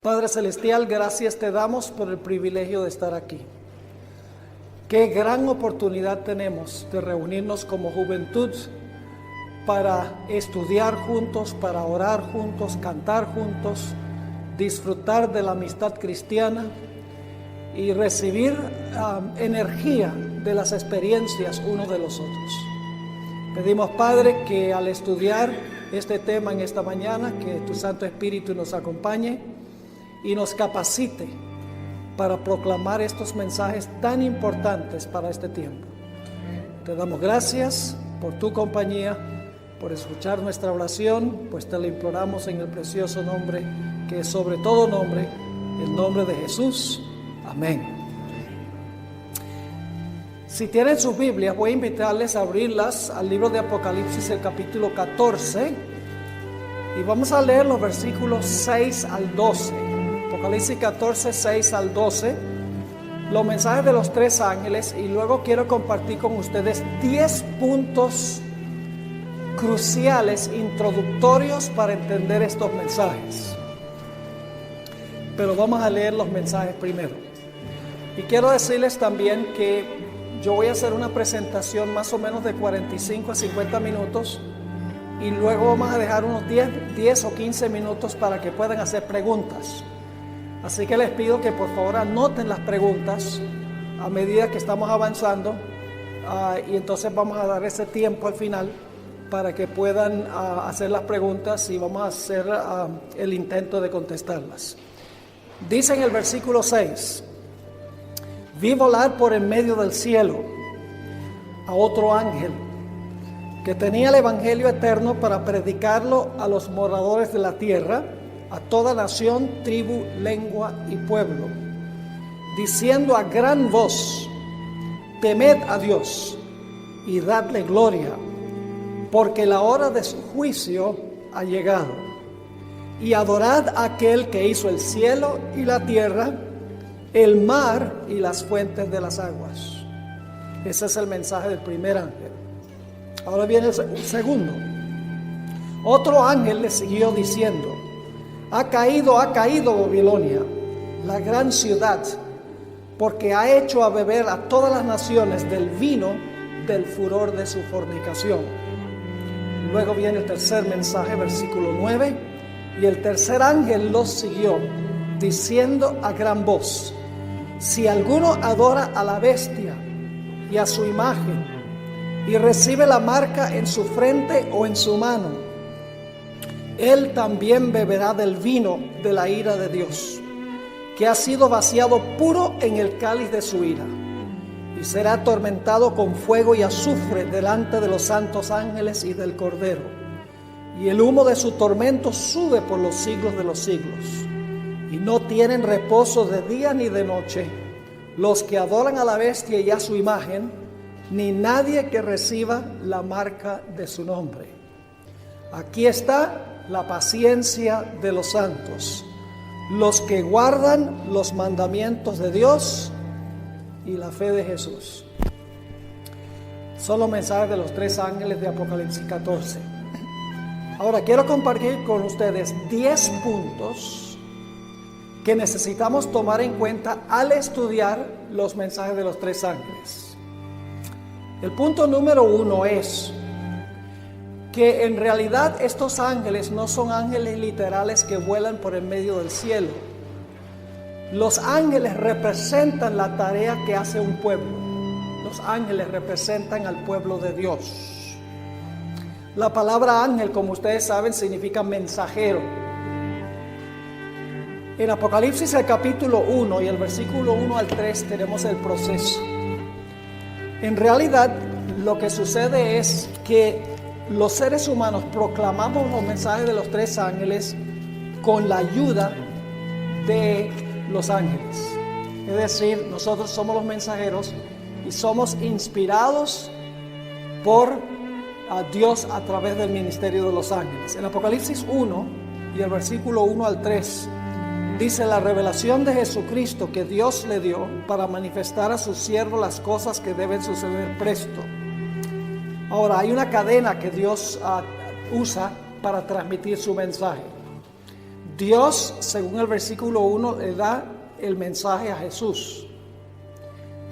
Padre Celestial, gracias te damos por el privilegio de estar aquí. Qué gran oportunidad tenemos de reunirnos como juventud para estudiar juntos, para orar juntos, cantar juntos, disfrutar de la amistad cristiana y recibir energía de las experiencias unos de los otros. Pedimos, Padre, que al estudiar este tema en esta mañana, que tu Santo Espíritu nos acompañe y nos capacite para proclamar estos mensajes tan importantes para este tiempo. Te damos gracias por tu compañía, por escuchar nuestra oración, pues te la imploramos en el precioso nombre, que es sobre todo nombre, el nombre de Jesús. Amén. Si tienen sus Biblias, voy a invitarles a abrirlas al libro de Apocalipsis, el capítulo 14, y vamos a leer los versículos 6 al 12. Apocalipsis 14, 6 al 12, los mensajes de los tres ángeles, y luego quiero compartir con ustedes 10 puntos cruciales, introductorios para entender estos mensajes. Pero vamos a leer los mensajes primero. Y quiero decirles también que yo voy a hacer una presentación más o menos de 45 a 50 minutos, y luego vamos a dejar unos 10 o 15 minutos para que puedan hacer preguntas. Así que les pido que por favor anoten las preguntas a medida que estamos avanzando, y entonces vamos a dar ese tiempo al final para que puedan hacer las preguntas, y vamos a hacer el intento de contestarlas. Dice en el versículo 6: vi volar por en medio del cielo a otro ángel que tenía el evangelio eterno para predicarlo a los moradores de la tierra, a toda nación, tribu, lengua y pueblo, diciendo a gran voz: temed a Dios y dadle gloria, porque la hora de su juicio ha llegado, y adorad a aquel que hizo el cielo y la tierra, el mar y las fuentes de las aguas. Ese es el mensaje del primer ángel. Ahora viene el segundo. Otro ángel le siguió diciendo: ha caído Babilonia, la gran ciudad, porque ha hecho a beber a todas las naciones del vino del furor de su fornicación. Luego viene el tercer mensaje, versículo 9, y el tercer ángel los siguió, diciendo a gran voz: si alguno adora a la bestia y a su imagen, y recibe la marca en su frente o en su mano, él también beberá del vino de la ira de Dios, que ha sido vaciado puro en el cáliz de su ira, y será atormentado con fuego y azufre delante de los santos ángeles y del Cordero, y el humo de su tormento sube por los siglos de los siglos. Y no tienen reposo de día ni de noche los que adoran a la bestia y a su imagen, ni nadie que reciba la marca de su nombre. Aquí está la paciencia de los santos, los que guardan los mandamientos de Dios y la fe de Jesús. Son los mensajes de los tres ángeles de Apocalipsis 14. Ahora quiero compartir con ustedes 10 puntos que necesitamos tomar en cuenta al estudiar los mensajes de los tres ángeles. El punto número 1 es que en realidad estos ángeles no son ángeles literales que vuelan por el medio del cielo. Los ángeles representan la tarea que hace un pueblo. Los ángeles representan al pueblo de Dios. La palabra ángel, como ustedes saben, significa mensajero. En Apocalipsis, el capítulo 1 y el versículo 1 al 3 tenemos el proceso. En realidad, lo que sucede es que los seres humanos proclamamos los mensajes de los tres ángeles con la ayuda de los ángeles. Es decir, nosotros somos los mensajeros y somos inspirados por Dios a través del ministerio de los ángeles. En Apocalipsis 1 y el versículo 1 al 3 dice: la revelación de Jesucristo que Dios le dio para manifestar a sus siervos las cosas que deben suceder presto. Ahora, hay una cadena que Dios usa para transmitir su mensaje. Dios, según el versículo 1, le da el mensaje a Jesús.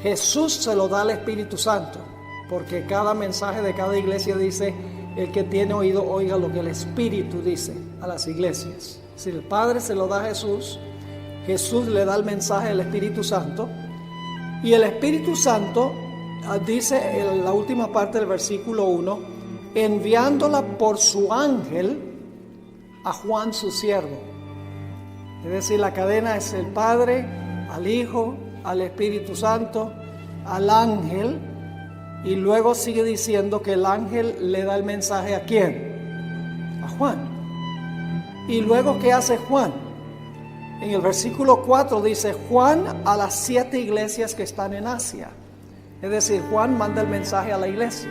Jesús se lo da al Espíritu Santo, porque cada mensaje de cada iglesia dice: el que tiene oído, oiga lo que el Espíritu dice a las iglesias. Si el Padre se lo da a Jesús, Jesús le da el mensaje al Espíritu Santo, y el Espíritu Santo dice en la última parte del versículo 1, enviándola por su ángel a Juan su siervo. Es decir, la cadena es el Padre, al Hijo, al Espíritu Santo, al ángel, y luego sigue diciendo que el ángel le da el mensaje ¿a quién? A Juan. Y luego, ¿qué hace Juan? En el versículo 4 dice: Juan a las 7 iglesias que están en Asia. Es decir, Juan manda el mensaje a la iglesia.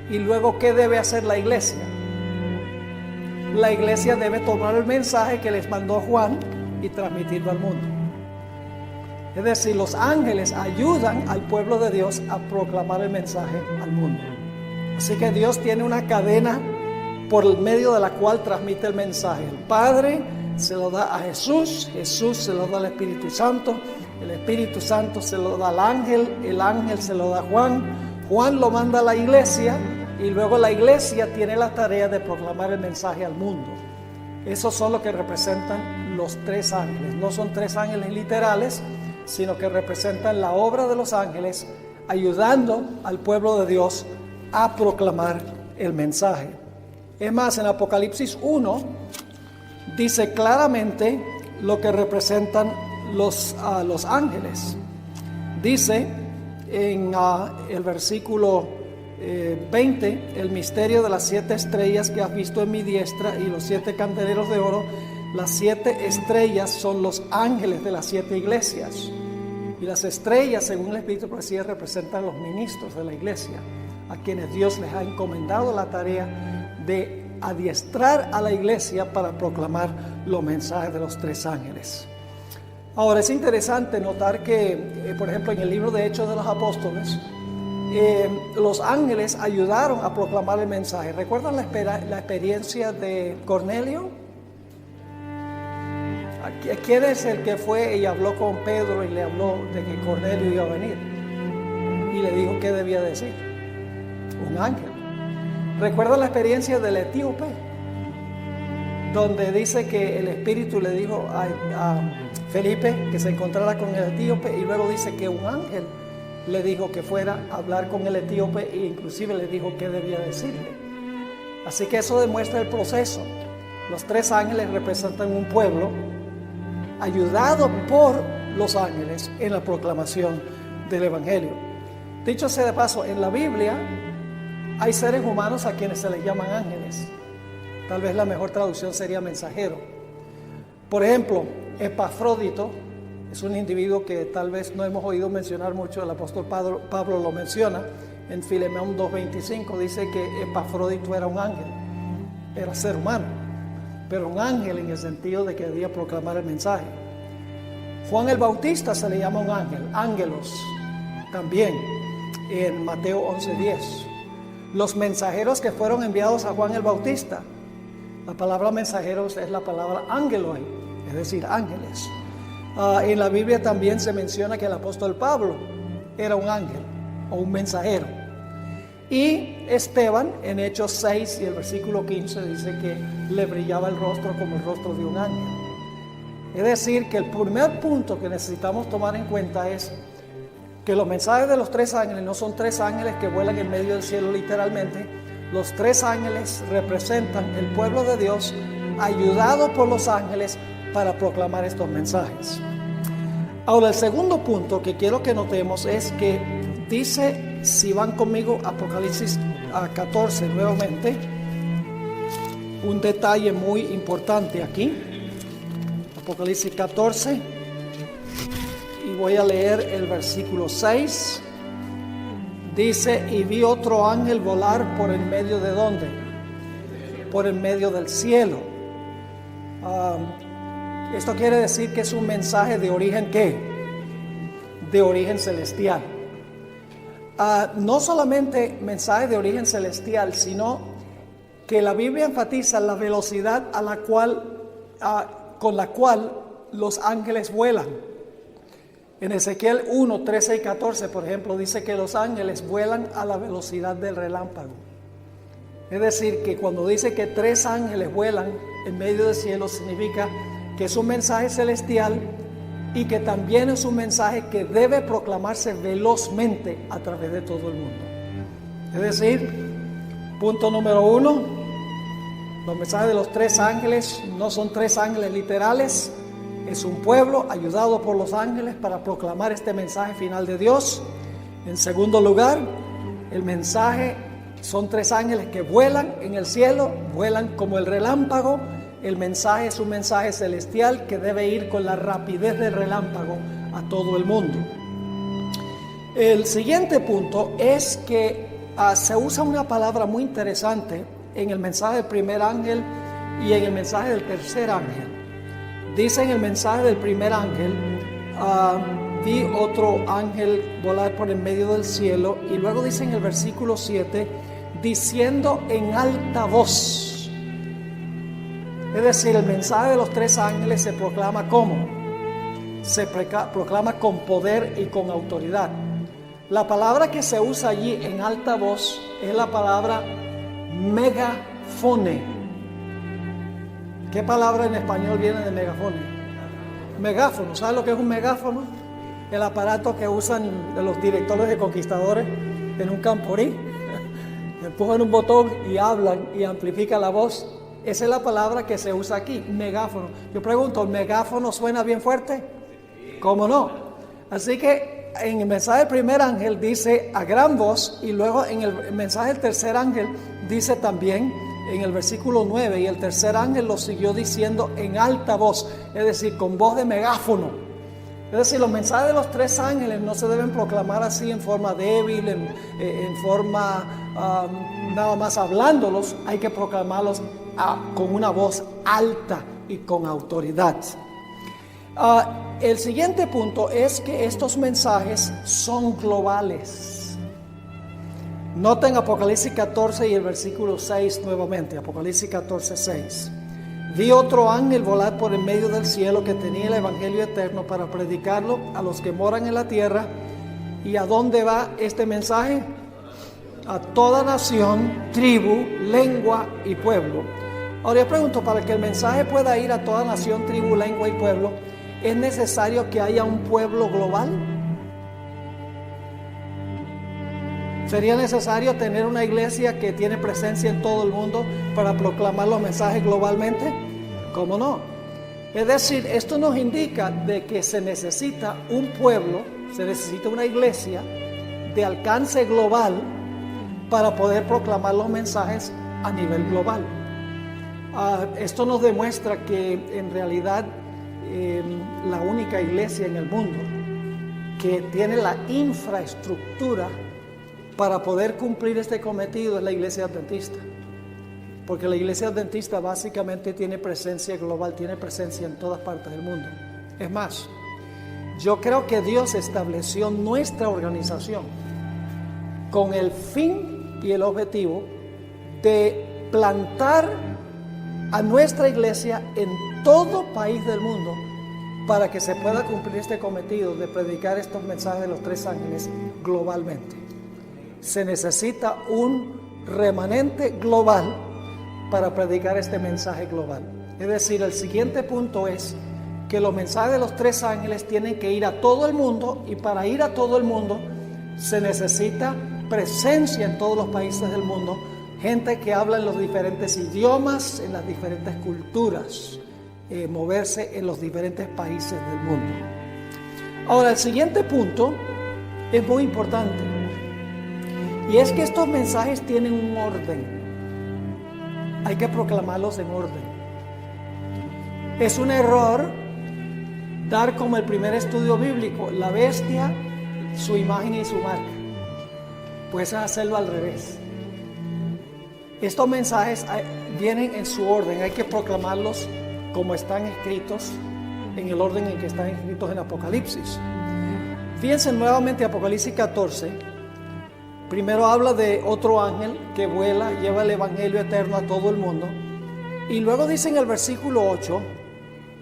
Y luego, ¿qué debe hacer la iglesia? La iglesia debe tomar el mensaje que les mandó Juan y transmitirlo al mundo. Es decir, los ángeles ayudan al pueblo de Dios a proclamar el mensaje al mundo. Así que Dios tiene una cadena por el medio de la cual transmite el mensaje. El Padre se lo da a Jesús, Jesús se lo da al Espíritu Santo, el Espíritu Santo se lo da al ángel, el ángel se lo da a Juan, Juan lo manda a la iglesia, y luego la iglesia tiene la tarea de proclamar el mensaje al mundo. Esos son lo que representan los 3 ángeles. No son 3 ángeles literales, sino que representan la obra de los ángeles ayudando al pueblo de Dios a proclamar el mensaje. Es más, en Apocalipsis 1 dice claramente lo que representan los ángeles. Dice en el versículo 20, el misterio de las 7 estrellas que has visto en mi diestra y los 7 candeleros de oro. Las 7 estrellas son los ángeles de las 7 iglesias, y las estrellas, según el Espíritu de Profecía, representan los ministros de la iglesia, a quienes Dios les ha encomendado la tarea de adiestrar a la iglesia para proclamar los mensajes de los 3 ángeles. Ahora, es interesante notar que, por ejemplo, en el libro de Hechos de los Apóstoles, los ángeles ayudaron a proclamar el mensaje. ¿Recuerdan la experiencia de Cornelio? ¿Quién es el que fue y habló con Pedro y le habló de que Cornelio iba a venir? Y le dijo qué debía decir. Un ángel. ¿Recuerdan la experiencia del etíope? Donde dice que el Espíritu le dijo a Felipe que se encontrara con el etíope, y luego dice que un ángel le dijo que fuera a hablar con el etíope, e inclusive le dijo qué debía decirle. Así que eso demuestra el proceso. Los 3 ángeles representan un pueblo ayudado por los ángeles en la proclamación del Evangelio. Dicho sea de paso, en la Biblia hay seres humanos a quienes se les llaman ángeles. Tal vez la mejor traducción sería mensajero. Por ejemplo, Epafrodito es un individuo que tal vez no hemos oído mencionar mucho. El apóstol Pablo lo menciona en Filemón 2:25. Dice que Epafrodito era un ángel, era ser humano, pero un ángel en el sentido de que debía proclamar el mensaje. Juan el Bautista se le llama un ángel, ángelos, también en Mateo 11:10. Los mensajeros que fueron enviados a Juan el Bautista, la palabra mensajeros es la palabra angeloi, es decir, ángeles. En la Biblia también se menciona que el apóstol Pablo era un ángel o un mensajero. Y Esteban, en Hechos 6 y el versículo 15, dice que le brillaba el rostro como el rostro de un ángel. Es decir, que el primer punto que necesitamos tomar en cuenta es que los mensajes de los 3 ángeles no son 3 ángeles que vuelan en medio del cielo literalmente. Los 3 ángeles representan el pueblo de Dios ayudado por los ángeles para proclamar estos mensajes. Ahora, el segundo punto que quiero que notemos es que dice, si van conmigo, Apocalipsis 14 nuevamente, un detalle muy importante aquí. Apocalipsis 14, y voy a leer el versículo 6. Dice, y vi otro ángel volar por el medio de ¿dónde? Por el medio del cielo. Esto quiere decir que es un mensaje de origen ¿qué? De origen celestial. No solamente mensaje de origen celestial, sino que la Biblia enfatiza la velocidad a la cual con la cual los ángeles vuelan. En Ezequiel 1, 13 y 14, por ejemplo, dice que los ángeles vuelan a la velocidad del relámpago. Es decir, que cuando dice que 3 ángeles vuelan en medio del cielo, significa que es un mensaje celestial y que también es un mensaje que debe proclamarse velozmente a través de todo el mundo. Es decir, punto número 1, los mensajes de los 3 ángeles no son 3 ángeles literales, es un pueblo ayudado por los ángeles para proclamar este mensaje final de Dios. En segundo lugar, el mensaje son 3 ángeles que vuelan en el cielo, vuelan como el relámpago. El mensaje es un mensaje celestial que debe ir con la rapidez del relámpago a todo el mundo. El siguiente punto es que se usa una palabra muy interesante en el mensaje del primer ángel y en el mensaje del tercer ángel. Dice en el mensaje del primer ángel, vi otro ángel volar por en medio del cielo, y luego dice en el versículo 7, diciendo en alta voz. Es decir, el mensaje de los 3 ángeles se proclama ¿cómo? Se proclama con poder y con autoridad. La palabra que se usa allí en alta voz es la palabra megafone. ¿Qué palabra en español viene de megafone? Megáfono. ¿Sabes lo que es un megáfono? El aparato que usan los directores de conquistadores en un camporí. Empujan un botón y hablan y amplifica la voz. Esa es la palabra que se usa aquí, megáfono. Yo pregunto, ¿el megáfono suena bien fuerte? ¿Cómo no? Así que en el mensaje del primer ángel dice a gran voz, y luego en el mensaje del tercer ángel dice también en el versículo 9, y el tercer ángel lo siguió diciendo en alta voz, es decir, con voz de megáfono. Es decir, los mensajes de los 3 ángeles no se deben proclamar así en forma débil, en forma nada más hablándolos. Hay que proclamarlos con una voz alta y con autoridad. El siguiente punto es que estos mensajes son globales. Noten Apocalipsis 14 y el versículo 6 nuevamente, Apocalipsis 14, 6. Vi otro ángel volar por en medio del cielo que tenía el evangelio eterno para predicarlo a los que moran en la tierra. ¿Y a dónde va este mensaje? A toda nación, tribu, lengua y pueblo. Ahora yo pregunto, para que el mensaje pueda ir a toda nación, tribu, lengua y pueblo, ¿es necesario que haya un pueblo global? ¿Sería necesario tener una iglesia que tiene presencia en todo el mundo para proclamar los mensajes globalmente? ¿Cómo no? Es decir, esto nos indica de que se necesita un pueblo, se necesita una iglesia de alcance global para poder proclamar los mensajes a nivel global. Esto nos demuestra que en realidad la única iglesia en el mundo que tiene la infraestructura para poder cumplir este cometido es la iglesia adventista, porque la iglesia adventista básicamente tiene presencia global, tiene presencia en todas partes del mundo. Es más, yo creo que Dios estableció nuestra organización con el fin y el objetivo de plantar a nuestra iglesia en todo país del mundo para que se pueda cumplir este cometido de predicar estos mensajes de los 3 ángeles globalmente. Se necesita un remanente global para predicar este mensaje global. Es decir, el siguiente punto es que los mensajes de los 3 ángeles tienen que ir a todo el mundo, y para ir a todo el mundo se necesita presencia en todos los países del mundo, gente que habla en los diferentes idiomas, en las diferentes culturas, moverse en los diferentes países del mundo. Ahora, el siguiente punto es muy importante, y es que estos mensajes tienen un orden. Hay que proclamarlos en orden. Es un error dar como el primer estudio bíblico la bestia, su imagen y su marca. Puedes hacerlo al revés. Estos mensajes vienen en su orden. Hay que proclamarlos como están escritos, en el orden en que están escritos en Apocalipsis. Fíjense nuevamente Apocalipsis 14. Primero habla de otro ángel que vuela, lleva el evangelio eterno a todo el mundo. Y luego dice en el versículo 8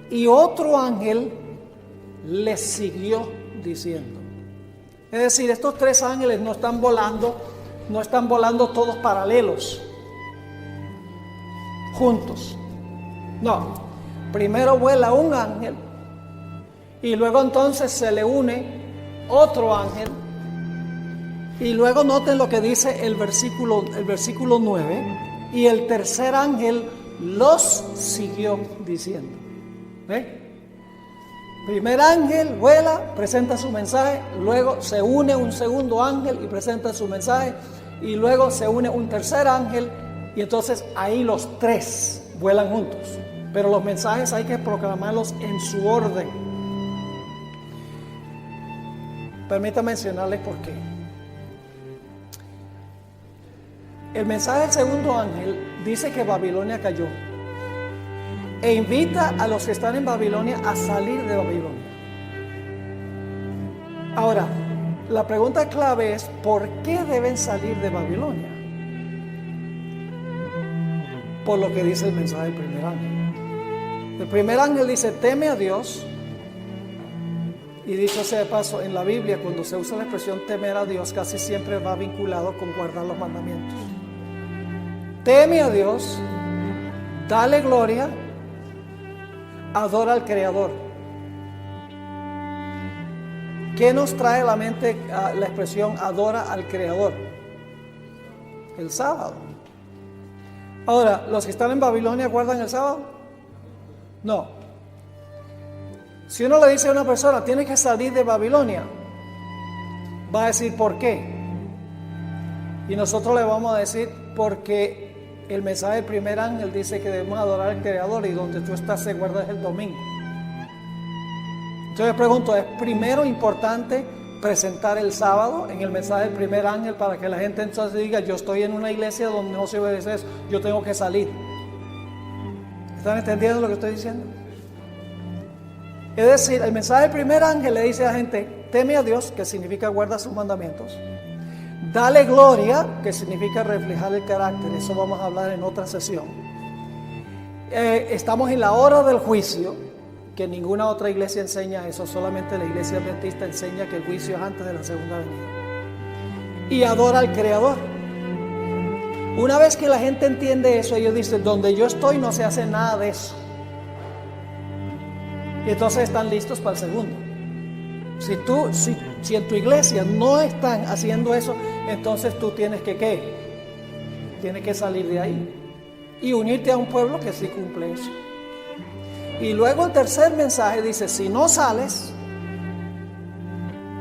y otro ángel les siguió diciendo. Es decir, estos tres ángeles no están volando todos paralelos, juntos. No, primero vuela un ángel y luego entonces se le une otro ángel. Y luego noten lo que dice el versículo 9. Y el tercer ángel los siguió diciendo. ¿Ve? Primer ángel vuela, presenta su mensaje, luego se une un segundo ángel y presenta su mensaje, y luego se une un tercer ángel, y entonces ahí los tres vuelan juntos. Pero los mensajes hay que proclamarlos en su orden. Permítanme mencionarles por qué. El mensaje del segundo ángel dice que Babilonia cayó e invita a los que están en Babilonia a salir de Babilonia. Ahora, la pregunta clave es: ¿por qué deben salir de Babilonia? Por lo que dice el mensaje del primer ángel. El primer ángel dice: teme a Dios. Y dicho sea de paso, en la Biblia, cuando se usa la expresión temer a Dios, casi siempre va vinculado con guardar los mandamientos. Teme a Dios, dale gloria, adora al Creador. ¿Qué nos trae a la mente la expresión adora al Creador? El sábado. Ahora, ¿los que están en Babilonia guardan el sábado? No. Si uno le dice a una persona, tiene que salir de Babilonia, va a decir, ¿por qué? Y nosotros le vamos a decir, porque el mensaje del primer ángel dice que debemos adorar al Creador, y donde tú estás se guarda el domingo. Entonces pregunto, ¿es primero importante presentar el sábado en el mensaje del primer ángel para que la gente entonces diga, yo estoy en una iglesia donde no se obedece eso, yo tengo que salir? ¿Están entendiendo lo que estoy diciendo? Es decir, el mensaje del primer ángel le dice a la gente, teme a Dios, que significa guarda sus mandamientos. Dale gloria, que significa reflejar el carácter. Eso vamos a hablar en otra sesión. Estamos en la hora del juicio, que ninguna otra iglesia enseña eso. Solamente la iglesia adventista enseña que el juicio es antes de la segunda venida. Y adora al Creador. Una vez que la gente entiende eso, ellos dicen, donde yo estoy no se hace nada de eso. Y entonces están listos para el segundo. Si en tu iglesia no están haciendo eso, entonces tú tienes que ¿qué? Tienes que salir de ahí y unirte a un pueblo que sí cumple eso. Y luego el tercer mensaje dice, si no sales,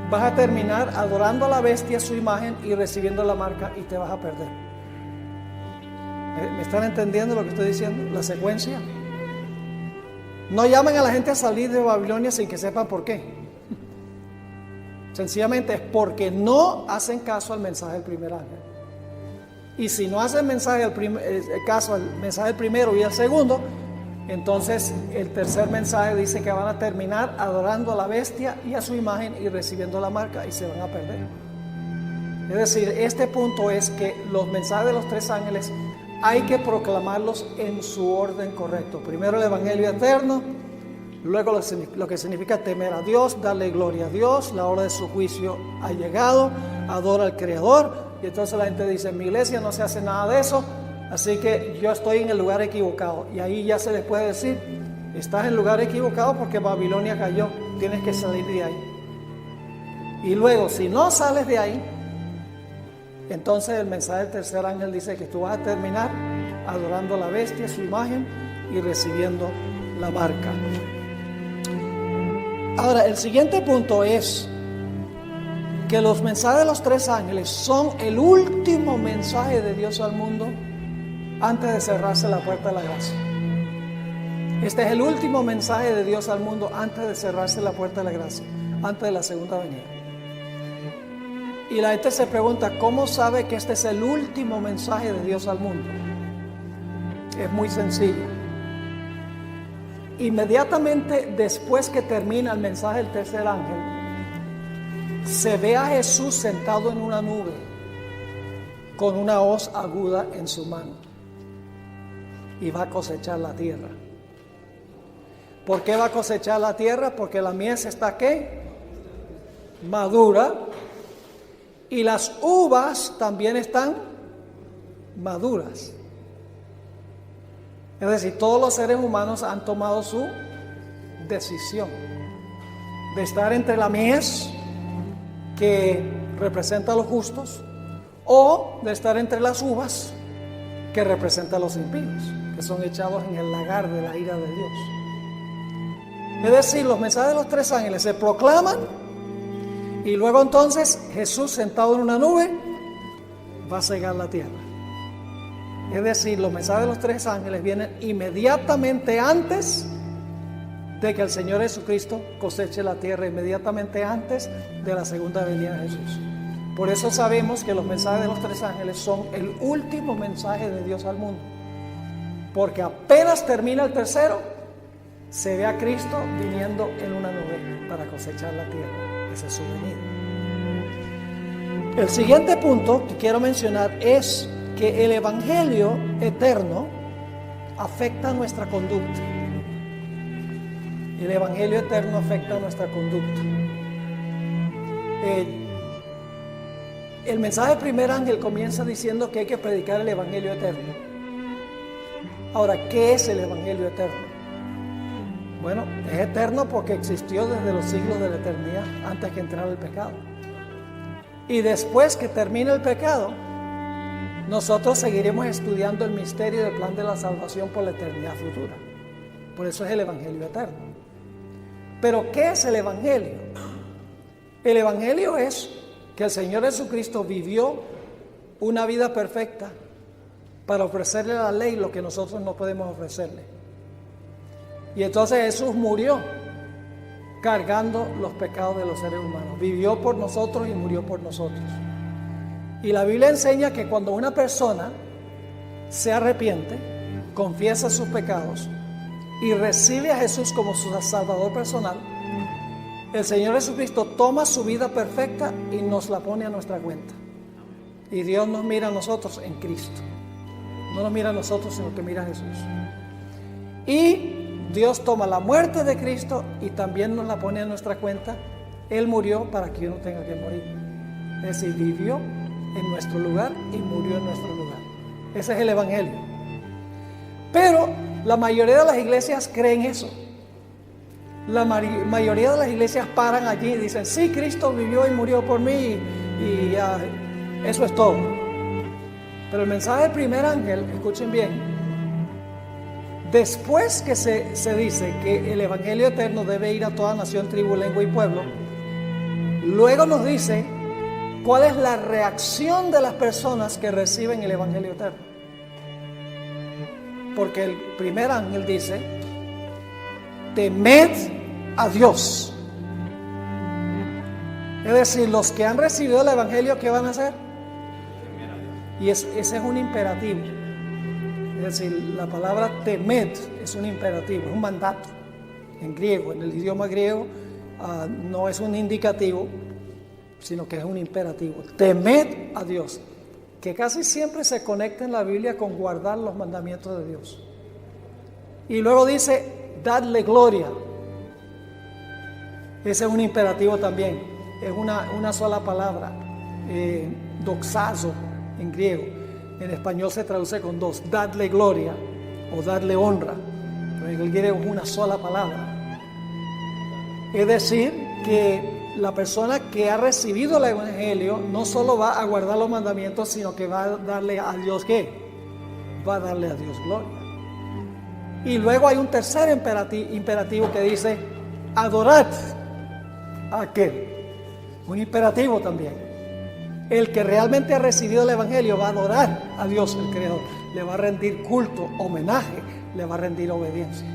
vas a terminar adorando a la bestia, su imagen, y recibiendo la marca, y te vas a perder. ¿Me están entendiendo lo que estoy diciendo? La secuencia. No llaman a la gente a salir de Babilonia sin que sepan por qué. Sencillamente es porque no hacen caso al mensaje del primer ángel. Y si no hacen caso al mensaje del primero y el segundo, entonces el tercer mensaje dice que van a terminar adorando a la bestia y a su imagen y recibiendo la marca, y se van a perder. Es decir, este punto es que los mensajes de los tres ángeles hay que proclamarlos en su orden correcto. Primero el evangelio eterno, luego lo que significa temer a Dios, darle gloria a Dios, la hora de su juicio ha llegado, adora al Creador. Y entonces la gente dice, en mi iglesia no se hace nada de eso, así que yo estoy en el lugar equivocado. Y ahí ya se les puede decir, estás en el lugar equivocado porque Babilonia cayó, tienes que salir de ahí. Y luego, si no sales de ahí, entonces el mensaje del tercer ángel dice que tú vas a terminar adorando a la bestia, su imagen, y recibiendo la marca. Ahora, el siguiente punto es que los mensajes de los tres ángeles son el último mensaje de Dios al mundo antes de cerrarse la puerta de la gracia. Este es el último mensaje de Dios al mundo antes de cerrarse la puerta de la gracia, antes de la segunda venida. Y la gente se pregunta, ¿cómo sabe que este es el último mensaje de Dios al mundo? Es muy sencillo. Inmediatamente después que termina el mensaje del tercer ángel, se ve a Jesús sentado en una nube con una hoz aguda en su mano, y va a cosechar la tierra. ¿Por qué va a cosechar la tierra? Porque la mies está ¿qué? Madura. Y las uvas también están maduras. Es decir, todos los seres humanos han tomado su decisión de estar entre la mies, que representa a los justos, o de estar entre las uvas, que representa a los impíos, que son echados en el lagar de la ira de Dios. Es decir, los mensajes de los tres ángeles se proclaman, y luego entonces Jesús, sentado en una nube, va a cegar la tierra. Es decir, los mensajes de los tres ángeles vienen inmediatamente antes de que el Señor Jesucristo coseche la tierra, inmediatamente antes de la segunda venida de Jesús. Por eso sabemos que los mensajes de los tres ángeles son el último mensaje de Dios al mundo, porque apenas termina el tercero, se ve a Cristo viniendo en una nube para cosechar la tierra. Esa es su venida. El siguiente punto que quiero mencionar es que el Evangelio eterno afecta nuestra conducta. El Evangelio eterno afecta nuestra conducta. El mensaje del primer ángel comienza diciendo que hay que predicar el Evangelio eterno. Ahora, ¿qué es el Evangelio eterno? Bueno, es eterno porque existió desde los siglos de la eternidad, antes que entrara el pecado. Y después que termine el pecado, nosotros seguiremos estudiando el misterio del plan de la salvación por la eternidad futura. Por eso es el Evangelio eterno. Pero ¿qué es el Evangelio? El Evangelio es que el Señor Jesucristo vivió una vida perfecta para ofrecerle a la ley lo que nosotros no podemos ofrecerle. Y entonces Jesús murió cargando los pecados de los seres humanos. Vivió por nosotros y murió por nosotros. Y la Biblia enseña que cuando una persona se arrepiente, confiesa sus pecados y recibe a Jesús como su Salvador personal, el Señor Jesucristo toma su vida perfecta y nos la pone a nuestra cuenta. Y Dios nos mira a nosotros en Cristo. No nos mira a nosotros, sino que mira a Jesús. Y Dios toma la muerte de Cristo y también nos la pone a nuestra cuenta. Él murió para que yo no tenga que morir. Es decir, vivió en nuestro lugar y murió en nuestro lugar. Ese es el Evangelio. Pero la mayoría de las iglesias creen eso. La mayoría de las iglesias paran allí y dicen, sí, Cristo vivió y murió por mí y ya, eso es todo. Pero el mensaje del primer ángel, escuchen bien, después que se dice que el Evangelio eterno debe ir a toda nación, tribu, lengua y pueblo, luego nos dice cuál es la reacción de las personas que reciben el Evangelio eterno. Porque el primer ángel dice, temed a Dios. Es decir, los que han recibido el Evangelio, ¿qué van a hacer? Y ese es un imperativo. Es decir, la palabra temed es un imperativo, es un mandato. En griego, en el idioma griego, no es un indicativo, sino que es un imperativo. Temed a Dios, que casi siempre se conecta en la Biblia con guardar los mandamientos de Dios. Y luego dice, dadle gloria. Ese es un imperativo también, es una sola palabra, doxazo en griego. En español se traduce con dos, dadle gloria o darle honra, pero en el griego es una sola palabra. Es decir, que la persona que ha recibido el Evangelio no solo va a guardar los mandamientos, sino que va a darle a Dios ¿qué? Va a darle a Dios gloria. Y luego hay un tercer imperativo que dice, adorad a aquel. Un imperativo también. El que realmente ha recibido el Evangelio va a adorar a Dios, el Creador. Le va a rendir culto, homenaje, le va a rendir obediencia.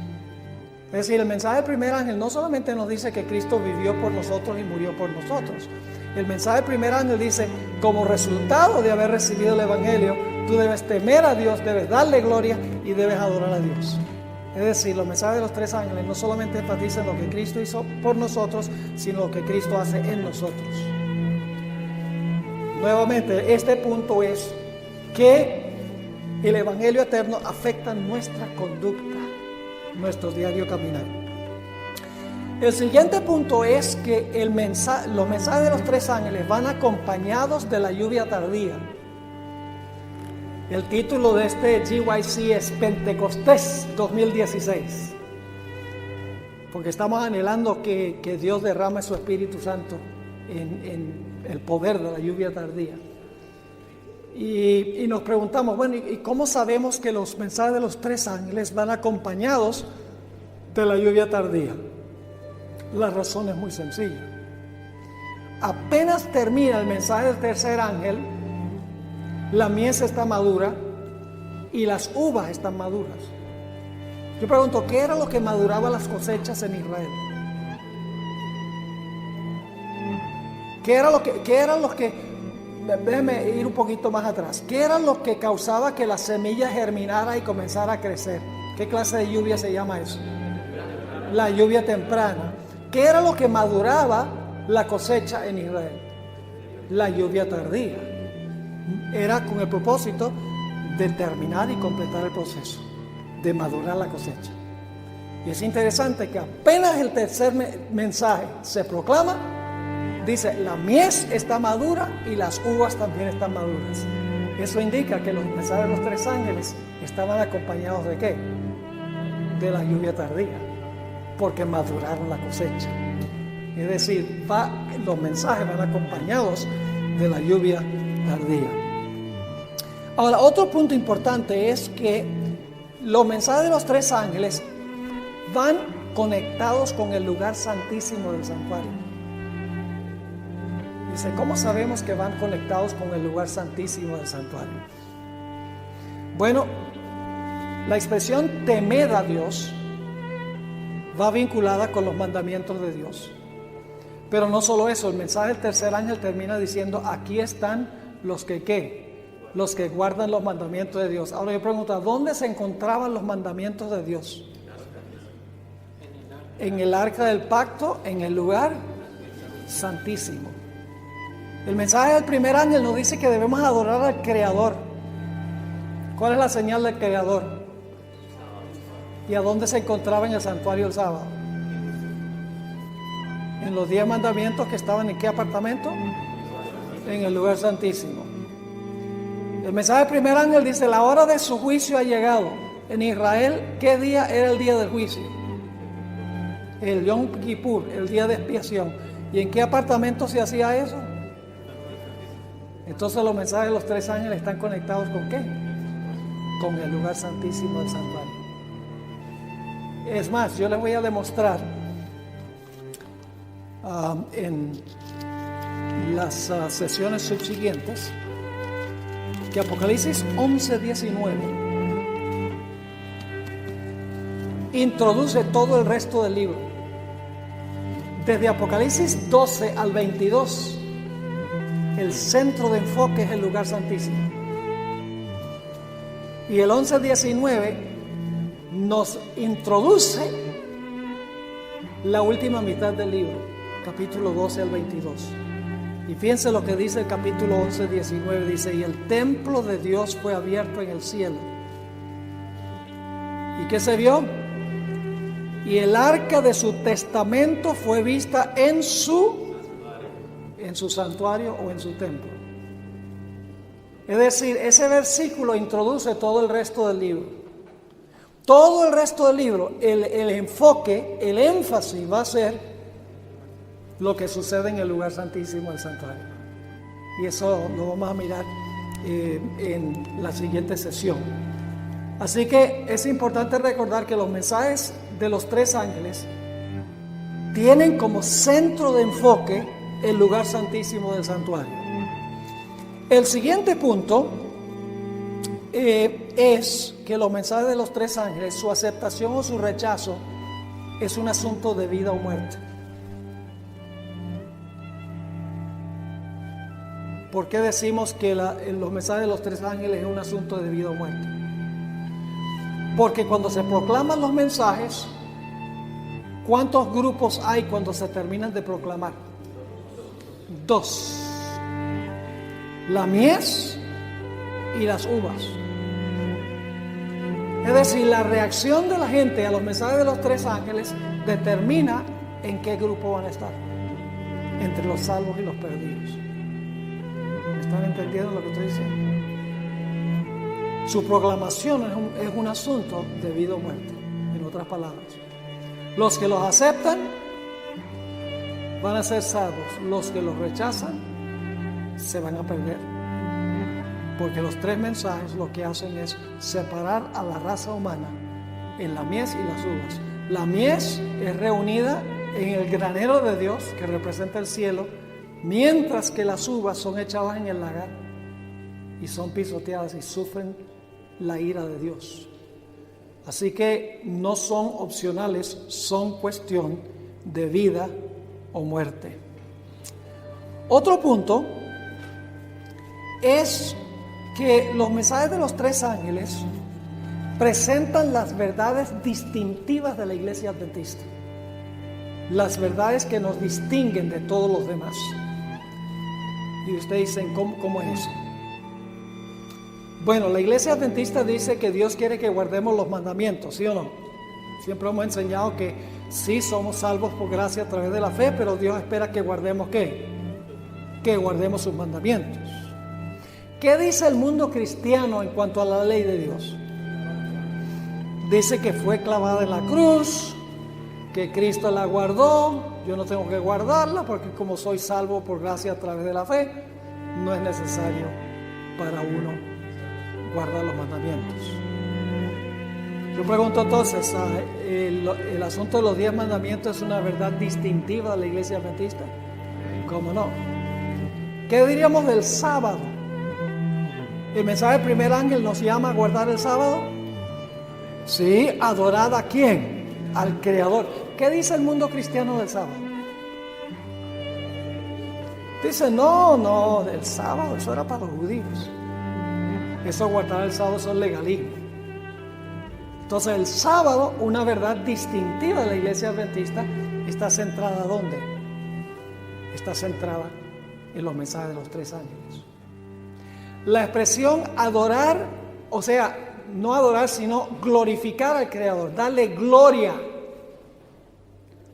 Es decir, el mensaje del primer ángel no solamente nos dice que Cristo vivió por nosotros y murió por nosotros. El mensaje del primer ángel dice, como resultado de haber recibido el Evangelio, tú debes temer a Dios, debes darle gloria y debes adorar a Dios. Es decir, los mensajes de los tres ángeles no solamente enfatizan lo que Cristo hizo por nosotros, sino lo que Cristo hace en nosotros. Nuevamente, este punto es que el Evangelio eterno afecta nuestra conducta, nuestro diario caminar. El siguiente punto es que los mensajes de los tres ángeles van acompañados de la lluvia tardía. El título de este GYC es Pentecostés 2016, porque estamos anhelando que Dios derrame su Espíritu Santo en el poder de la lluvia tardía. Y nos preguntamos, bueno, ¿y cómo sabemos que los mensajes de los tres ángeles van acompañados de la lluvia tardía? La razón es muy sencilla. Apenas termina el mensaje del tercer ángel, la mies está madura y las uvas están maduras. Yo pregunto, ¿qué era lo que maduraba las cosechas en Israel? ¿Qué era lo que déjeme ir un poquito más atrás? ¿Qué era lo que causaba que la semilla germinara y comenzara a crecer? ¿Qué clase de lluvia se llama eso? La lluvia temprana. ¿Qué era lo que maduraba la cosecha en Israel? La lluvia tardía. Era con el propósito de terminar y completar el proceso, de madurar la cosecha. Y es interesante que apenas el tercer mensaje se proclama, dice, la mies está madura y las uvas también están maduras. Eso indica que los mensajes de los tres ángeles estaban acompañados ¿de qué? De la lluvia tardía, porque maduraron la cosecha. Es decir, los mensajes van acompañados de la lluvia tardía. Ahora, otro punto importante es que los mensajes de los tres ángeles van conectados con el lugar santísimo del santuario. Dice, ¿cómo sabemos que van conectados con el lugar santísimo del santuario? Bueno, la expresión temed a Dios va vinculada con los mandamientos de Dios. Pero no solo eso, el mensaje del tercer ángel termina diciendo, aquí están los que ¿qué? Los que guardan los mandamientos de Dios. Ahora yo pregunto, ¿dónde se encontraban los mandamientos de Dios? En el arca del pacto, en el lugar santísimo. El mensaje del primer ángel nos dice que debemos adorar al Creador. ¿Cuál es la señal del Creador? ¿Y a dónde se encontraba en el santuario el sábado? En los 10 mandamientos que estaban en ¿qué apartamento? En el lugar santísimo. El mensaje del primer ángel dice, la hora de su juicio ha llegado. En Israel, ¿qué día era el día del juicio? El Yom Kippur, el día de expiación. ¿Y en qué apartamento se hacía eso? Entonces los mensajes de los tres ángeles están conectados ¿con qué? Con el lugar santísimo del santuario. Es más, yo les voy a demostrar en las sesiones subsiguientes que Apocalipsis 11:19 introduce todo el resto del libro. Desde Apocalipsis 12 al 22, el centro de enfoque es el lugar santísimo. Y el 11:19 nos introduce la última mitad del libro, capítulo 12 al 22. Y fíjense lo que dice el capítulo 11:19, dice, y el templo de Dios fue abierto en el cielo. ¿Y qué se vio? Y el arca de su testamento fue vista en su santuario o en su templo. Es decir, ese versículo introduce todo el resto del libro. Todo el resto del libro, el enfoque, el énfasis va a ser lo que sucede en el lugar santísimo del santuario. Y eso lo vamos a mirar en la siguiente sesión. Así que es importante recordar que los mensajes de los tres ángeles tienen como centro de enfoque el lugar santísimo del santuario. El siguiente punto es que los mensajes de los tres ángeles, su aceptación o su rechazo, es un asunto de vida o muerte. ¿Por qué decimos que los mensajes de los tres ángeles es un asunto de vida o muerte? Porque cuando se proclaman los mensajes, ¿cuántos grupos hay cuando se terminan de proclamar? 2. La mies y las uvas. Es decir, la reacción de la gente a los mensajes de los tres ángeles determina ¿en qué grupo van a estar? Entre los salvos y los perdidos. ¿Están entendiendo lo que estoy diciendo? Su proclamación es un asunto de vida o muerte, en otras palabras. Los que los aceptan van a ser salvos. Los que los rechazan se van a perder. Porque los tres mensajes lo que hacen es separar a la raza humana en la mies y las uvas. La mies es reunida en el granero de Dios, que representa el cielo, mientras que las uvas son echadas en el lagar y son pisoteadas y sufren la ira de Dios. Así que no son opcionales, son cuestión de vida o muerte. Otro punto es que los mensajes de los tres ángeles presentan las verdades distintivas de la iglesia adventista, las verdades que nos distinguen de todos los demás. Y ustedes dicen, ¿cómo es eso? Bueno, la iglesia adventista dice que Dios quiere que guardemos los mandamientos, ¿sí o no? Siempre hemos enseñado que sí somos salvos por gracia a través de la fe, pero Dios espera que guardemos ¿qué? Que guardemos sus mandamientos. ¿Qué dice el mundo cristiano en cuanto a la ley de Dios? Dice que fue clavada en la cruz, que Cristo la guardó, yo no tengo que guardarla porque como soy salvo por gracia a través de la fe, no es necesario para uno guardar los mandamientos. Yo pregunto entonces, ¿el asunto de los 10 mandamientos es una verdad distintiva de la iglesia adventista? ¿Cómo no? ¿Qué diríamos del sábado? ¿El mensaje del primer ángel nos llama a guardar el sábado? Sí, ¿adorar a quién? Al Creador. ¿Qué dice el mundo cristiano del sábado? Dice, no, el sábado, eso era para los judíos. Eso, guardar el sábado, eso es legalismo. Entonces el sábado, una verdad distintiva de la iglesia adventista, está centrada ¿dónde? Está centrada en los mensajes de los tres ángeles. La expresión adorar, o sea, no adorar, sino glorificar al Creador, darle gloria.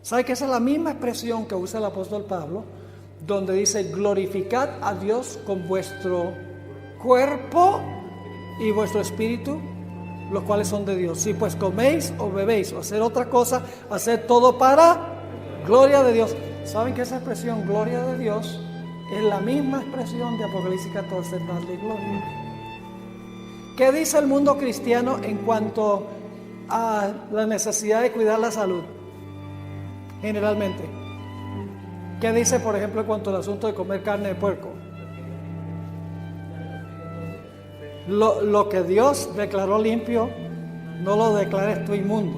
¿Sabe que esa es la misma expresión que usa el apóstol Pablo, donde dice glorificad a Dios con vuestro cuerpo y vuestro espíritu, los cuales son de Dios? Si pues coméis o bebéis o hacer otra cosa, hacer todo para gloria de Dios. ¿Saben que esa expresión gloria de Dios es la misma expresión de Apocalipsis 14, darle gloria? ¿Qué dice el mundo cristiano en cuanto a la necesidad de cuidar la salud? Generalmente, ¿qué dice, por ejemplo, en cuanto al asunto de comer carne de puerco? Lo que Dios declaró limpio, no lo declares tú inmundo.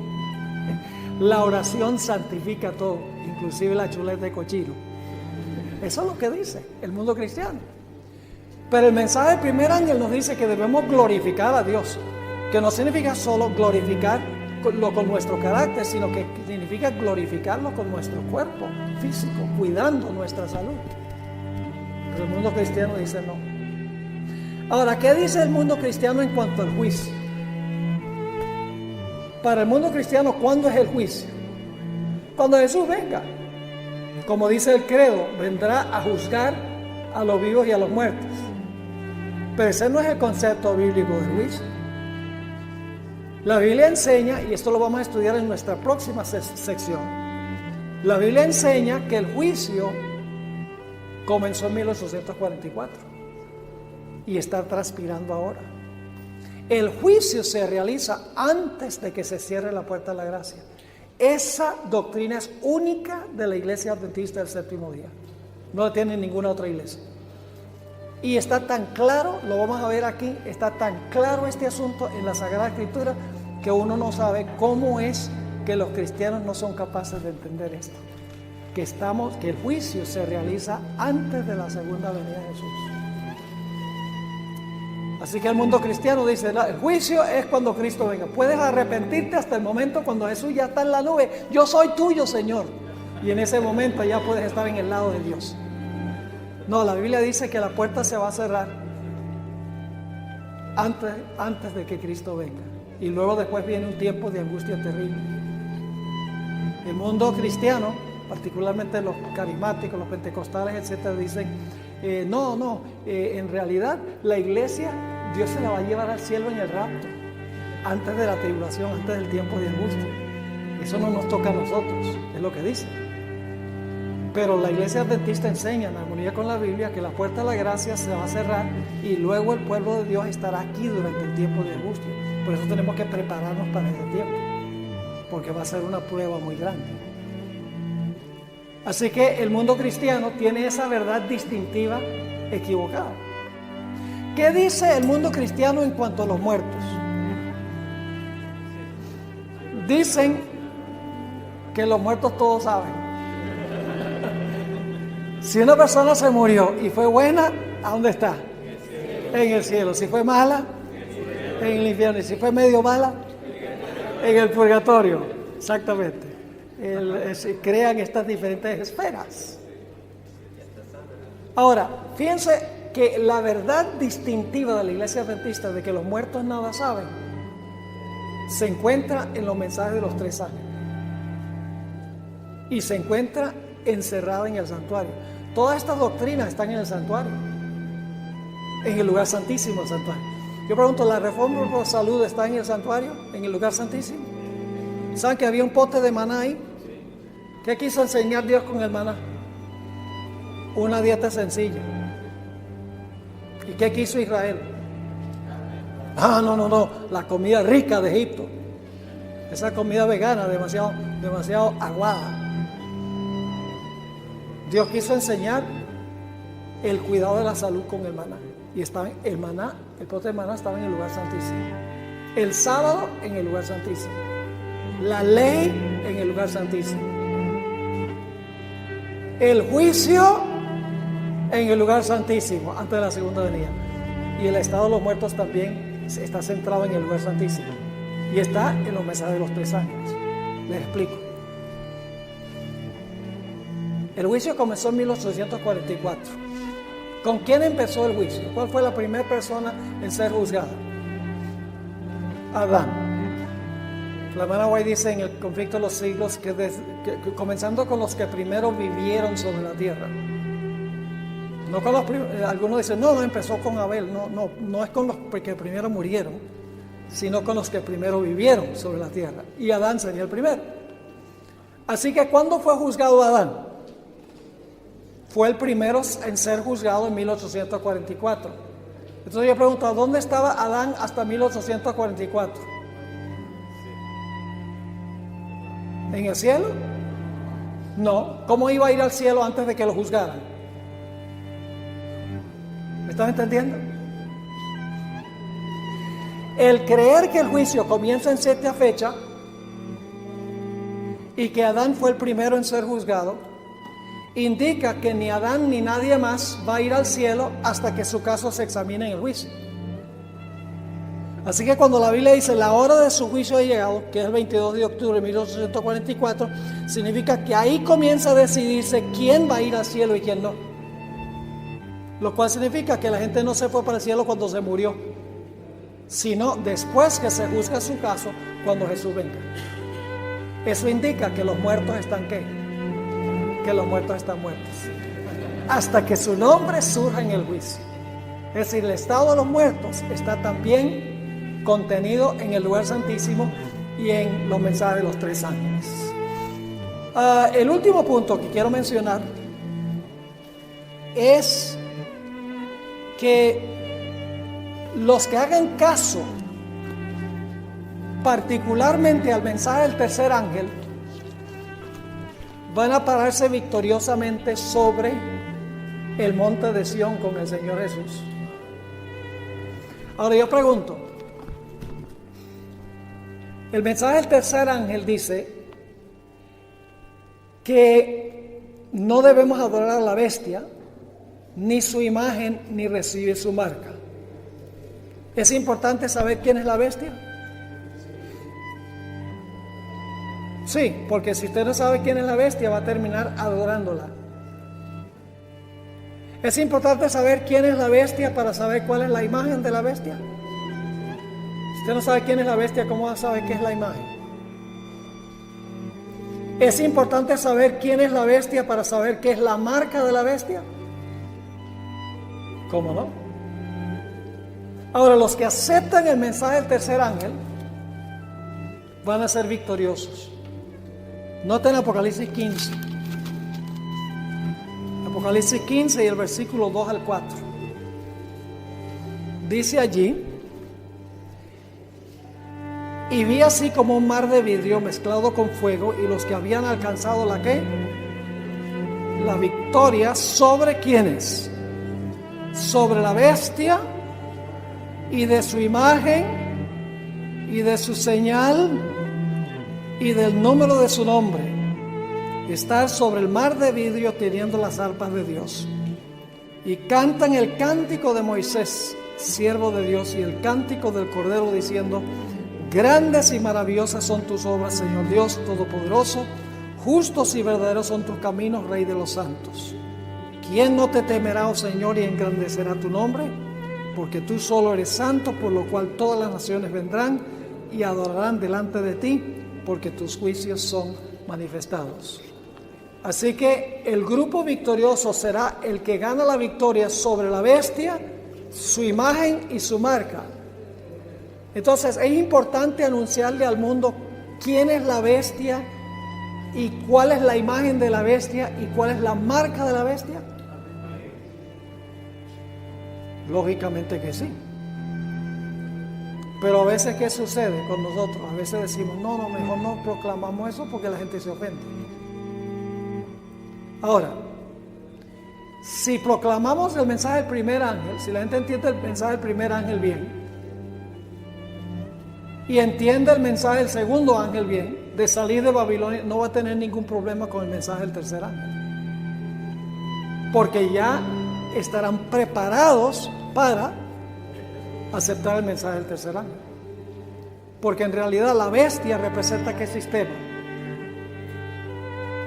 La oración santifica todo, inclusive la chuleta de cochino. Eso es lo que dice el mundo cristiano. Pero el mensaje del primer ángel nos dice que debemos glorificar a Dios, que no significa solo glorificarlo con nuestro carácter, sino que significa glorificarlo con nuestro cuerpo físico, cuidando nuestra salud. Pero el mundo cristiano dice no. Ahora, ¿qué dice el mundo cristiano en cuanto al juicio? Para el mundo cristiano, ¿cuándo es el juicio? Cuando Jesús venga. Como dice el credo, vendrá a juzgar a los vivos y a los muertos. Pero ese no es el concepto bíblico del juicio. La Biblia enseña, y esto lo vamos a estudiar en nuestra próxima sección, la Biblia enseña que el juicio comenzó en 1844 y está transpirando ahora. El juicio se realiza antes de que se cierre la puerta de la gracia. Esa doctrina es única de la iglesia adventista del séptimo día. No la tiene ninguna otra iglesia. Y está tan claro, lo vamos a ver aquí, está tan claro este asunto en la Sagrada Escritura que uno no sabe cómo es que los cristianos no son capaces de entender esto. Que el juicio se realiza antes de la segunda venida de Jesús. Así que el mundo cristiano dice, el juicio es cuando Cristo venga. Puedes arrepentirte hasta el momento cuando Jesús ya está en la nube. Yo soy tuyo, Señor. Y en ese momento ya puedes estar en el lado de Dios. No, la Biblia dice que la puerta se va a cerrar antes de que Cristo venga. Y luego después viene un tiempo de angustia terrible. El mundo cristiano particularmente los carismáticos, los pentecostales, etcétera, dicen, en realidad la iglesia, Dios se la va a llevar al cielo en el rapto, antes de la tribulación, antes del tiempo de angustia. Eso no nos toca a nosotros, es lo que dice. Pero la iglesia adventista enseña en armonía con la Biblia que la puerta de la gracia se va a cerrar y luego el pueblo de Dios estará aquí durante el tiempo de angustia. Por eso tenemos que prepararnos para ese tiempo, porque va a ser una prueba muy grande. Así que el mundo cristiano tiene esa verdad distintiva equivocada. ¿Qué dice el mundo cristiano en cuanto a los muertos? Dicen que los muertos todos saben. Si una persona se murió y fue buena, ¿a dónde está? En el cielo. Si fue mala, en el infierno. Y si fue medio mala, en el purgatorio. Exactamente. Crean estas diferentes esferas. Ahora, fíjense que la verdad distintiva de la iglesia adventista de que los muertos nada saben se encuentra en los mensajes de los 3 ángeles y se encuentra encerrada en el santuario. Todas estas doctrinas están en el santuario, en el lugar santísimo del santuario. Yo pregunto, ¿la reforma por salud está en el santuario, en el lugar santísimo? ¿Saben que había un pote de maná ahí? ¿Qué quiso enseñar Dios con el maná? Una dieta sencilla. ¿Y qué quiso Israel? No, la comida rica de Egipto. Esa comida vegana demasiado aguada. Dios quiso enseñar el cuidado de la salud con el maná. Y estaba el pote de maná estaba en el lugar santísimo. El sábado en el lugar santísimo. La ley en el lugar santísimo. El juicio en el lugar santísimo antes de la segunda venida. Y el estado de los muertos también está centrado en el lugar santísimo. Y está en los mensajes de los 3 ángeles. Les explico. El juicio comenzó en 1844. ¿Con quién empezó el juicio? ¿Cuál fue la primera persona en ser juzgada? Adán. La hermana White dice en el conflicto de los siglos que comenzando con los que primero vivieron sobre la tierra. No con algunos dicen, no empezó con Abel. No es con los que primero murieron, sino con los que primero vivieron sobre la tierra. Y Adán sería el primero. Así que ¿cuándo fue juzgado Adán? Fue el primero en ser juzgado en 1844. Entonces yo pregunto, ¿dónde estaba Adán hasta 1844? ¿En el cielo? No. ¿Cómo iba a ir al cielo antes de que lo juzgaran? ¿Me están entendiendo? El creer que el juicio comienza en cierta fecha y que Adán fue el primero en ser juzgado indica que ni Adán ni nadie más va a ir al cielo hasta que su caso se examine en el juicio. Así que cuando la Biblia dice la hora de su juicio ha llegado, que es el 22 de octubre de 1844, significa que ahí comienza a decidirse quién va a ir al cielo y quién no. Lo cual significa que la gente no se fue para el cielo cuando se murió, sino después que se juzga su caso cuando Jesús venga. Eso indica que los muertos están ¿qué? Que los muertos están muertos hasta que su nombre surja en el juicio. Es decir, el estado de los muertos está también contenido en el lugar santísimo y en los mensajes de los 3 ángeles. El último punto que quiero mencionar es que los que hagan caso particularmente al mensaje del tercer ángel van a pararse victoriosamente sobre el monte de Sión con el Señor Jesús. Ahora yo pregunto, el mensaje del tercer ángel dice que no debemos adorar a la bestia, ni su imagen, ni recibir su marca. ¿Es importante saber quién es la bestia? Sí, porque si usted no sabe quién es la bestia, va a terminar adorándola. ¿Es importante saber quién es la bestia para saber cuál es la imagen de la bestia? Si usted no sabe quién es la bestia, ¿cómo va a saber qué es la imagen? ¿Es importante saber quién es la bestia para saber qué es la marca de la bestia? ¿Cómo no? Ahora, los que aceptan el mensaje del tercer ángel van a ser victoriosos. Noten Apocalipsis 15. Apocalipsis 15 y el versículo 2 al 4. Dice allí: y vi así como un mar de vidrio mezclado con fuego, y los que habían alcanzado la ¿qué? La victoria, ¿sobre quiénes? Sobre la bestia y de su imagen y de su señal y del número de su nombre. Estar sobre el mar de vidrio teniendo las arpas de Dios. Y cantan el cántico de Moisés, siervo de Dios, y el cántico del Cordero, diciendo: grandes y maravillosas son tus obras, Señor Dios Todopoderoso. Justos y verdaderos son tus caminos, Rey de los santos. ¿Quién no te temerá, oh Señor, y engrandecerá tu nombre? Porque tú solo eres santo, por lo cual todas las naciones vendrán y adorarán delante de ti, porque tus juicios son manifestados. Así que el grupo victorioso será el que gana la victoria sobre la bestia, su imagen y su marca. Entonces es importante anunciarle al mundo quién es la bestia y cuál es la imagen de la bestia y cuál es la marca de la bestia. Lógicamente que sí. Pero a veces, ¿qué sucede con nosotros? A veces decimos: no, mejor no proclamamos eso porque la gente se ofende. Ahora, si proclamamos el mensaje del primer ángel, si la gente entiende el mensaje del primer ángel bien y entiende el mensaje del segundo ángel bien, de salir de Babilonia, no va a tener ningún problema con el mensaje del tercer ángel, porque ya estarán preparados para aceptar el mensaje del tercer ángel. Porque en realidad la bestia representa ¿qué sistema?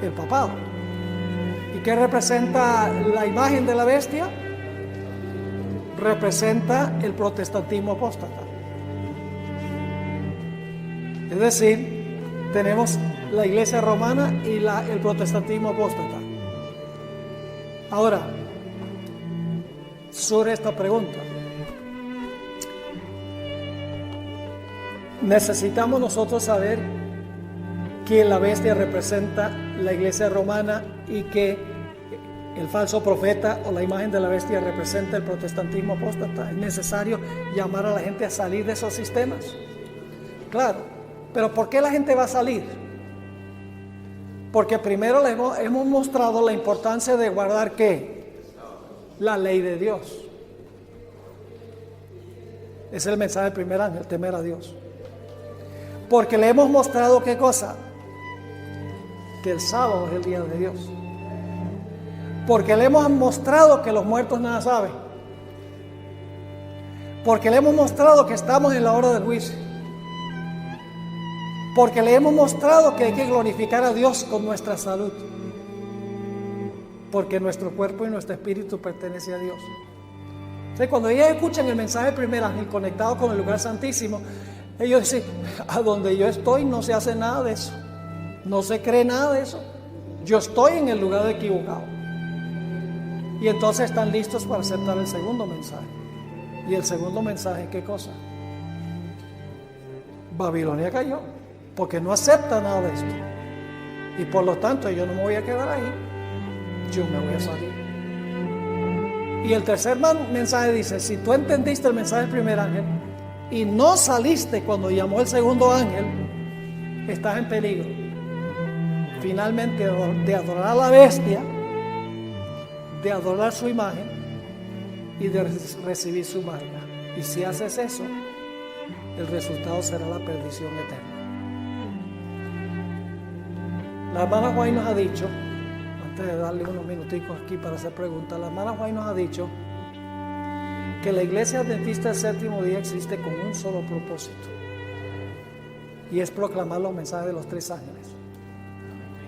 El papado. ¿Y qué representa la imagen de la bestia? Representa el protestantismo apóstata. Es decir, tenemos la iglesia romana y el protestantismo apóstata. Ahora, sobre esta pregunta, necesitamos nosotros saber que la bestia representa la iglesia romana y que el falso profeta o la imagen de la bestia representa el protestantismo apóstata. Es necesario llamar a la gente a salir de esos sistemas. Claro, pero ¿por qué la gente va a salir? Porque primero les hemos mostrado la importancia de guardar ¿qué? La ley de Dios. Es el mensaje del primer ángel, temer a Dios. Porque le hemos mostrado ¿qué cosa? Que el sábado es el día de Dios. Porque le hemos mostrado que los muertos nada saben. Porque le hemos mostrado que estamos en la hora del juicio. Porque le hemos mostrado que hay que glorificar a Dios con nuestra salud. Porque nuestro cuerpo y nuestro espíritu pertenece a Dios. Entonces, cuando ellos escuchan el mensaje del primer ángel conectado con el lugar santísimo, ellos dicen: a donde yo estoy no se hace nada de eso. No se cree nada de eso. Yo estoy en el lugar equivocado. Y entonces están listos para aceptar el segundo mensaje. Y el segundo mensaje, ¿qué cosa? Babilonia cayó, porque no acepta nada de esto. Y por lo tanto yo no me voy a quedar ahí, yo me voy a salir. Y el tercer mensaje dice: si tú entendiste el mensaje del primer ángel y no saliste cuando llamó el segundo ángel, estás en peligro finalmente de adorar a la bestia, de adorar su imagen y de recibir su marca. Y si haces eso, el resultado será la perdición eterna. La hermana White nos ha dicho, antes de darle unos minuticos aquí para hacer preguntas, la hermana White nos ha dicho que la iglesia adventista del séptimo día existe con un solo propósito, y es proclamar los mensajes de los tres ángeles.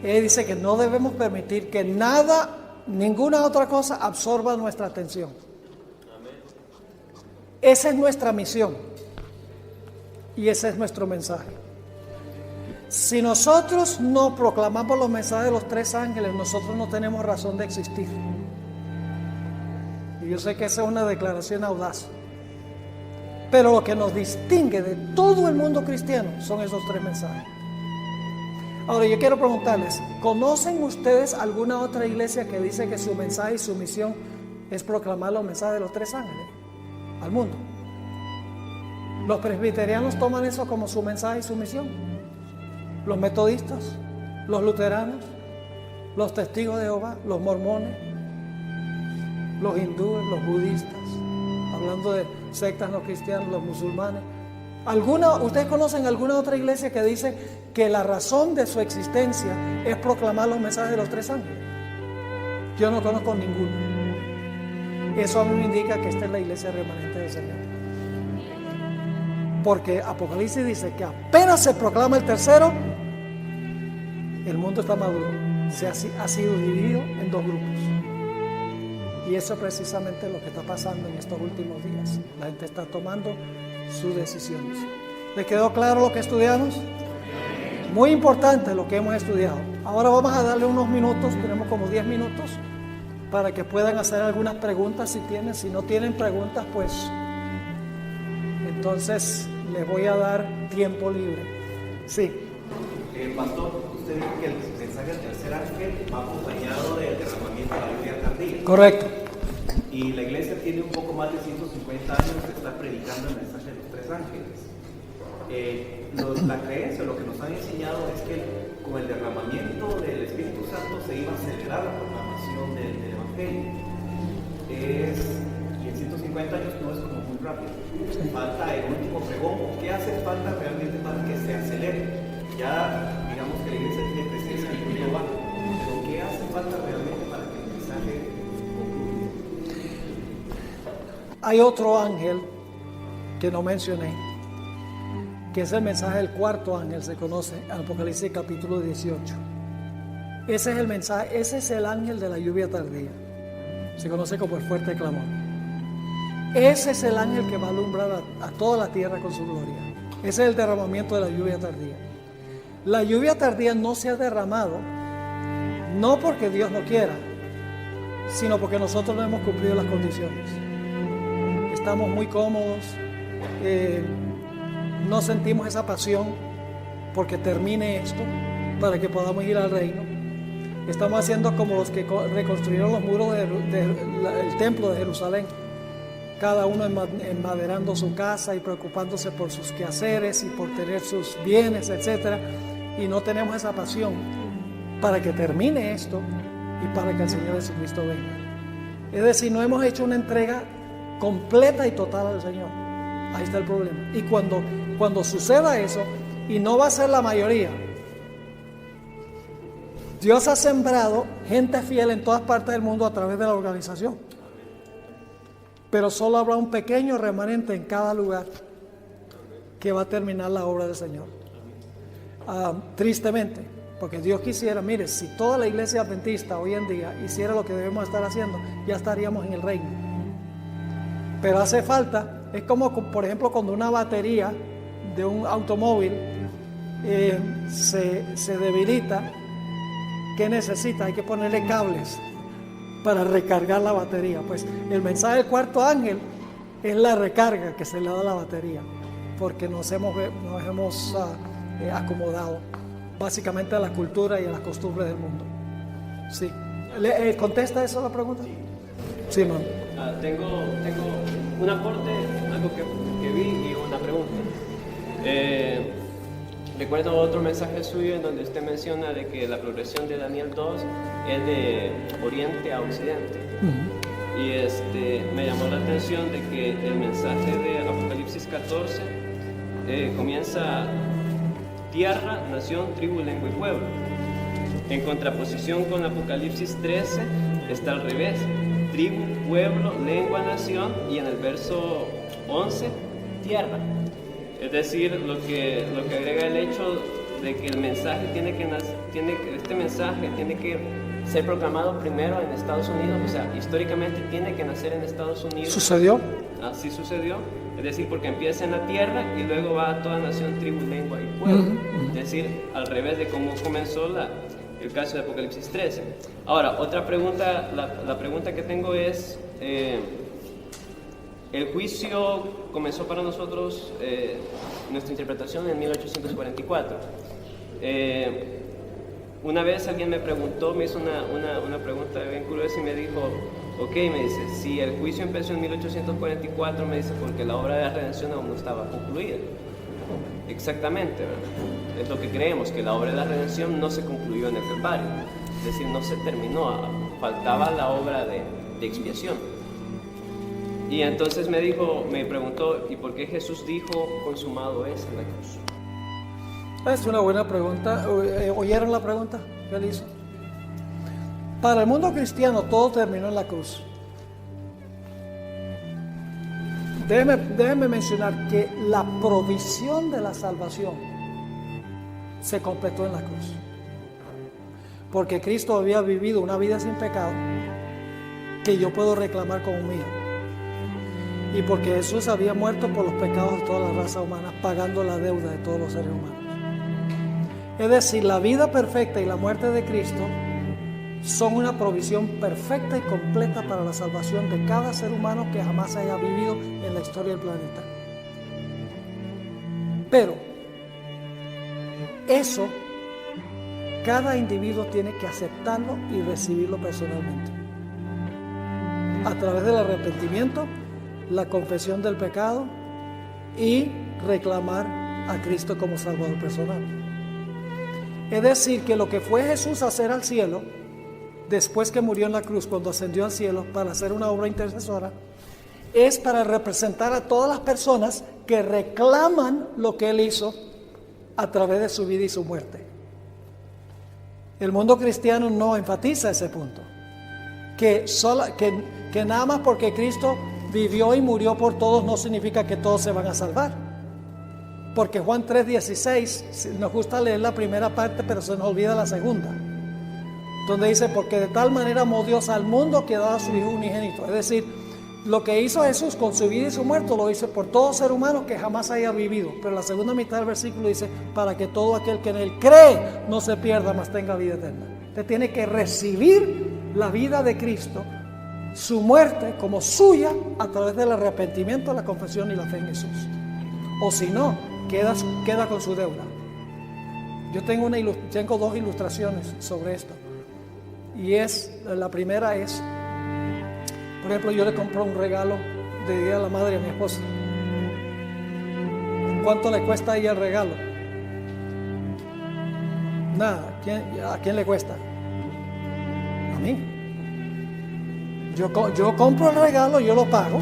Ella dice que no debemos permitir que nada, ninguna otra cosa absorba nuestra atención. Esa es nuestra misión y ese es nuestro mensaje. si nosotros no proclamamos los mensajes de los tres ángeles, nosotros no tenemos razón de existir. Y yo sé que esa es una declaración audaz, pero lo que nos distingue de todo el mundo cristiano son esos tres mensajes. Ahora yo quiero preguntarles, ¿conocen ustedes alguna otra iglesia que dice que su mensaje y su misión es proclamar los mensajes de los tres ángeles al mundo? Los presbiterianos toman eso como su mensaje y su misión. Los metodistas, los luteranos, los testigos de Jehová, los mormones, los hindúes, los budistas, hablando de sectas no cristianas, los musulmanes. ¿Ustedes conocen alguna otra iglesia que dice que la razón de su existencia es proclamar los mensajes de los tres ángeles? Yo no conozco ninguno. Eso a mí me indica que esta es la iglesia remanente del Señor. Porque Apocalipsis dice que apenas se proclama el tercero, el mundo está maduro. Ha sido dividido en dos grupos. Y eso es precisamente lo que está pasando en estos últimos días. La gente está tomando sus decisiones. ¿Les quedó claro lo que estudiamos? Muy importante lo que hemos estudiado. Ahora vamos a darle unos minutos, tenemos como 10 minutos, para que puedan hacer algunas preguntas si tienen. Si no tienen preguntas, pues entonces les voy a dar tiempo libre. Sí. Pastor, usted dijo que el mensaje del tercer ángel va acompañado del derramamiento de la lluvia tardía. Correcto. Y la iglesia tiene un poco más de 150 años que está predicando el mensaje de los tres ángeles. La creencia, lo que nos han enseñado es que con el derramamiento del Espíritu Santo se iba a acelerar la proclamación del Evangelio. Y en 150 años todo es como muy rápido. Falta el último pregón. ¿Qué hace falta realmente para que se acelere? Ya digamos que la iglesia tiene presencia en el mundo bajo, pero ¿qué hace falta realmente para que el mensaje concluya? Hay otro ángel que no mencioné, que es el mensaje del cuarto ángel, se conoce, Apocalipsis capítulo 18. Ese es el mensaje, ese es el ángel de la lluvia tardía. Se conoce como el fuerte clamor. Ese es el ángel que va a alumbrar a toda la tierra con su gloria. Ese es el derramamiento de la lluvia tardía. La lluvia tardía no se ha derramado, no porque Dios no quiera, sino porque nosotros no hemos cumplido las condiciones. Estamos muy cómodos, no sentimos esa pasión porque termine esto, para que podamos ir al reino. Estamos haciendo como los que reconstruyeron los muros del templo de Jerusalén, cada uno enmaderando su casa y preocupándose por sus quehaceres y por tener sus bienes, etcétera. Y no tenemos esa pasión para que termine esto y para que el Señor Jesucristo venga. Es decir, no hemos hecho una entrega completa y total al Señor. Ahí está el problema. Y cuando suceda eso, y no va a ser la mayoría, Dios ha sembrado gente fiel en todas partes del mundo a través de la organización, pero solo habrá un pequeño remanente en cada lugar que va a terminar la obra del Señor. Tristemente, porque Dios quisiera, mire, si toda la iglesia adventista hoy en día hiciera lo que debemos estar haciendo, ya estaríamos en el reino. Pero hace falta, es como por ejemplo cuando una batería de un automóvil se debilita, ¿qué necesita? Hay que ponerle cables para recargar la batería. Pues el mensaje del cuarto ángel es la recarga que se le da a la batería, porque nos hemos acomodado básicamente a la cultura y a las costumbres del mundo. Sí. ¿Contesta eso la pregunta? Sí, hermano. Tengo un aporte, algo que vi y una pregunta. Recuerdo otro mensaje suyo en donde usted menciona de que la progresión de Daniel 2 es de oriente a occidente. Uh-huh. Y me llamó la atención de que el mensaje de Apocalipsis 14 comienza tierra, nación, tribu, lengua y pueblo. En contraposición con Apocalipsis 13 está al revés: tribu, pueblo, lengua, nación, y en el verso 11, tierra. Es decir, lo que agrega el hecho de que el mensaje este mensaje tiene que ser proclamado primero en Estados Unidos, o sea, históricamente tiene que nacer en Estados Unidos. ¿Sucedió? Así sucedió, es decir, porque empieza en la tierra y luego va a toda nación, tribu, lengua y pueblo. Es decir, al revés de cómo comenzó el caso de Apocalipsis 13. Ahora, otra pregunta, la pregunta que tengo es, el juicio comenzó para nosotros, nuestra interpretación, en 1844. Una vez alguien me preguntó, me hizo una pregunta bien curiosa y me dijo, ok, me dice, si el juicio empezó en 1844, me dice, porque la obra de la redención aún no estaba concluida. Exactamente, ¿verdad? Es lo que creemos, que la obra de la redención no se concluyó en el Calvario, es decir, no se terminó, faltaba la obra de expiación. Y entonces me preguntó, ¿y por qué Jesús dijo, consumado es en la cruz? Es una buena pregunta. ¿Oyeron la pregunta que él hizo? Para el mundo cristiano todo terminó en la cruz. Déjenme mencionar que la provisión de la salvación se completó en la cruz. Porque Cristo había vivido una vida sin pecado que yo puedo reclamar como mía. Y porque Jesús había muerto por los pecados de toda la raza humana, pagando la deuda de todos los seres humanos. Es decir, la vida perfecta y la muerte de Cristo son una provisión perfecta y completa para la salvación de cada ser humano que jamás haya vivido en la historia del planeta. Pero eso, cada individuo tiene que aceptarlo y recibirlo personalmente. A través del arrepentimiento, la confesión del pecado y reclamar a Cristo como Salvador personal. Es decir, que lo que fue Jesús a hacer al cielo, después que murió en la cruz, cuando ascendió al cielo para hacer una obra intercesora, es para representar a todas las personas que reclaman lo que Él hizo a través de su vida y su muerte. El mundo cristiano no enfatiza ese punto, que nada más porque Cristo vivió y murió por todos no significa que todos se van a salvar. Porque Juan 3:16, nos gusta leer la primera parte, pero se nos olvida la segunda, donde dice, porque de tal manera amó Dios al mundo que daba a su Hijo unigénito. Es decir, lo que hizo Jesús con su vida y su muerte lo hizo por todo ser humano que jamás haya vivido. Pero la segunda mitad del versículo dice, para que todo aquel que en Él cree no se pierda, mas tenga vida eterna. Usted tiene que recibir la vida de Cristo, su muerte como suya, a través del arrepentimiento, la confesión y la fe en Jesús. O si no, queda con su deuda. Yo tengo dos ilustraciones sobre esto. Y la primera es, por ejemplo, yo le compro un regalo de Día de la Madre a mi esposa. ¿Cuánto le cuesta a ella el regalo? Nada. ¿A quién le cuesta? A mí. Yo compro el regalo, yo lo pago,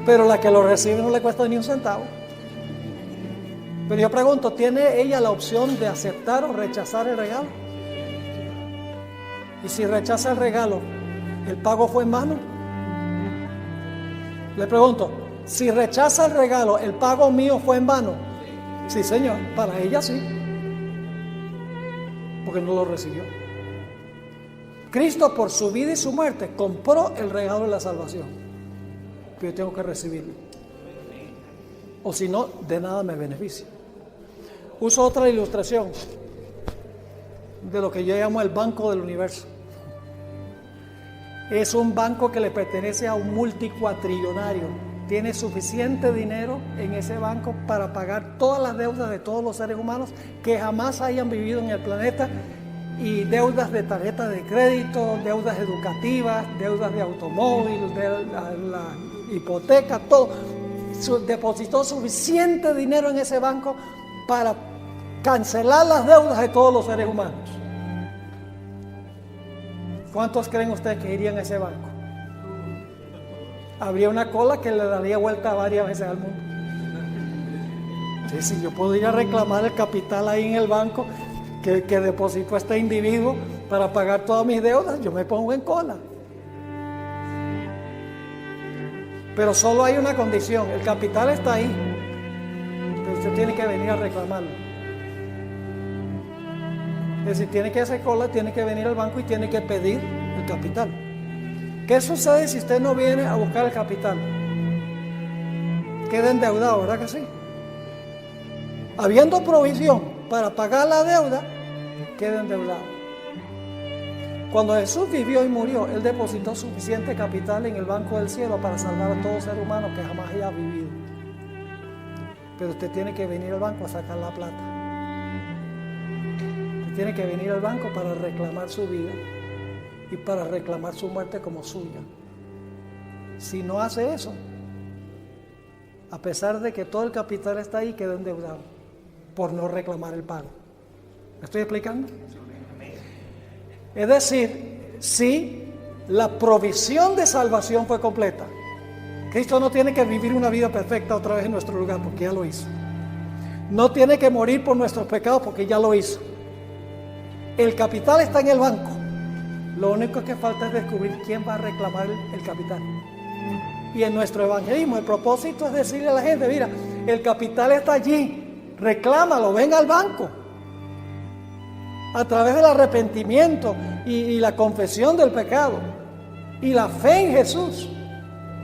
pero la que lo recibe no le cuesta ni un centavo. Pero yo pregunto, ¿tiene ella la opción de aceptar o rechazar el regalo? Y si rechaza el regalo, ¿el pago fue en vano? Le pregunto, si rechaza el regalo, ¿el pago mío fue en vano? Sí, Señor, para ella sí, porque no lo recibió. Cristo, por su vida y su muerte, compró el regalo de la salvación, pero yo tengo que recibirlo, o si no, de nada me beneficia. Uso otra ilustración de lo que yo llamo el banco del universo. Es un banco que le pertenece a un multicuatrillonario. Tiene suficiente dinero en ese banco para pagar todas las deudas de todos los seres humanos que jamás hayan vivido en el planeta, y deudas de tarjetas de crédito, deudas educativas, deudas de automóvil, de la hipoteca, todo. Depositó suficiente dinero en ese banco para cancelar las deudas de todos los seres humanos. ¿Cuántos creen ustedes que irían a ese banco? Habría una cola que le daría vuelta varias veces al mundo. Sí, yo puedo ir a reclamar el capital ahí en el banco que depositó este individuo para pagar todas mis deudas, yo me pongo en cola. Pero solo hay una condición: el capital está ahí, pero usted tiene que venir a reclamarlo. Es decir, tiene que hacer cola, tiene que venir al banco y tiene que pedir el capital. ¿Qué sucede si usted no viene a buscar el capital? Queda endeudado, ¿verdad que sí? Habiendo provisión para pagar la deuda, queda endeudado. Cuando Jesús vivió y murió, Él depositó suficiente capital en el banco del cielo para salvar a todo ser humano que jamás haya vivido. Pero usted tiene que venir al banco a sacar la plata. Usted tiene que venir al banco para reclamar su vida y para reclamar su muerte como suya. Si no hace eso, a pesar de que todo el capital está ahí, queda endeudado por no reclamar el pago. ¿Me estoy explicando? Es decir, si la provisión de salvación fue completa, Cristo no tiene que vivir una vida perfecta otra vez en nuestro lugar porque ya lo hizo. No tiene que morir por nuestros pecados porque ya lo hizo. El capital está en el banco. Lo único que falta es descubrir quién va a reclamar el capital. Y en nuestro evangelismo el propósito es decirle a la gente, mira, el capital está allí, reclámalo, ven al banco. A través del arrepentimiento y la confesión del pecado y la fe en Jesús.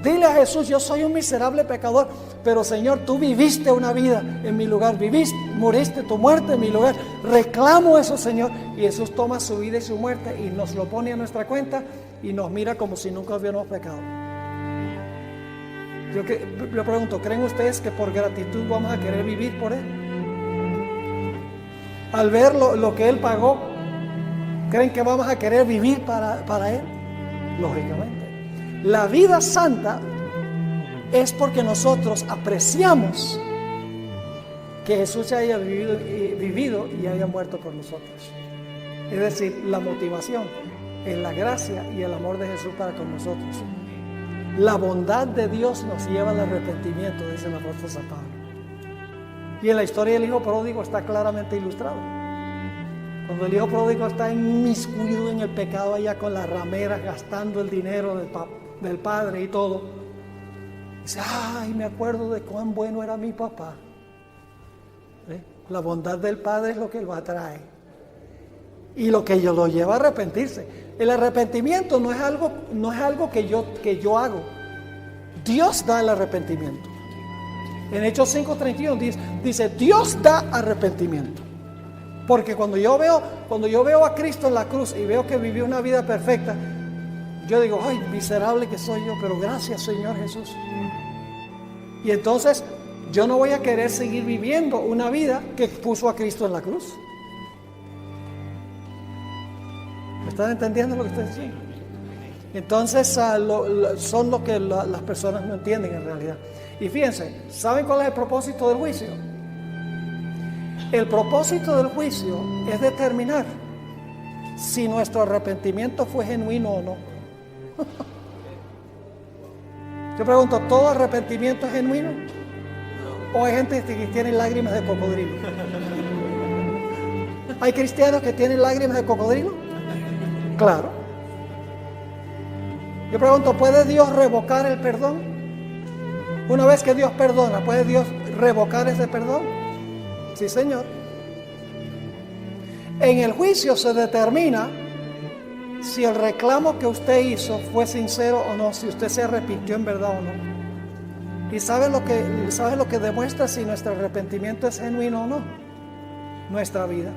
Dile a Jesús, yo soy un miserable pecador, pero Señor, tú viviste una vida en mi lugar, moriste tu muerte en mi lugar, reclamo eso, Señor. Y Jesús toma su vida y su muerte y nos lo pone a nuestra cuenta y nos mira como si nunca hubiéramos pecado. Yo pregunto, ¿creen ustedes que por gratitud vamos a querer vivir por Él? Al ver lo que Él pagó, ¿creen que vamos a querer vivir para Él? Lógicamente. La vida santa es porque nosotros apreciamos que Jesús se haya vivido y haya muerto por nosotros. Es decir, la motivación es la gracia y el amor de Jesús para con nosotros. La bondad de Dios nos lleva al arrepentimiento, dice el apóstol San Pablo. Y en la historia del hijo pródigo está claramente ilustrado. Cuando el hijo pródigo está inmiscuido en el pecado allá con las rameras, gastando el dinero del padre y todo, dice, ay, me acuerdo de cuán bueno era mi papá. La bondad del padre es lo que lo atrae y lo que lo lleva a arrepentirse. El arrepentimiento no es algo que yo hago. Dios da el arrepentimiento. En Hechos 5:31 dice, Dios da arrepentimiento. Porque cuando yo veo a Cristo en la cruz y veo que vivió una vida perfecta, yo digo, ay, miserable que soy yo, pero gracias, Señor Jesús. Y entonces yo no voy a querer seguir viviendo una vida que puso a Cristo en la cruz. ¿Me están entendiendo lo que estoy diciendo? Entonces son lo que las personas no entienden en realidad. Y fíjense, ¿saben cuál es el propósito del juicio? El propósito del juicio es determinar si nuestro arrepentimiento fue genuino o no. Yo pregunto, ¿todo arrepentimiento es genuino? ¿O hay gente que tiene lágrimas de cocodrilo? ¿Hay cristianos que tienen lágrimas de cocodrilo? Claro. Yo pregunto, ¿puede Dios revocar el perdón? Una vez que Dios perdona, ¿puede Dios revocar ese perdón? Sí, Señor. En el juicio se determina si el reclamo que usted hizo fue sincero o no, si usted se arrepintió en verdad o no. ¿Y sabe lo que demuestra si nuestro arrepentimiento es genuino o no? Nuestra vida.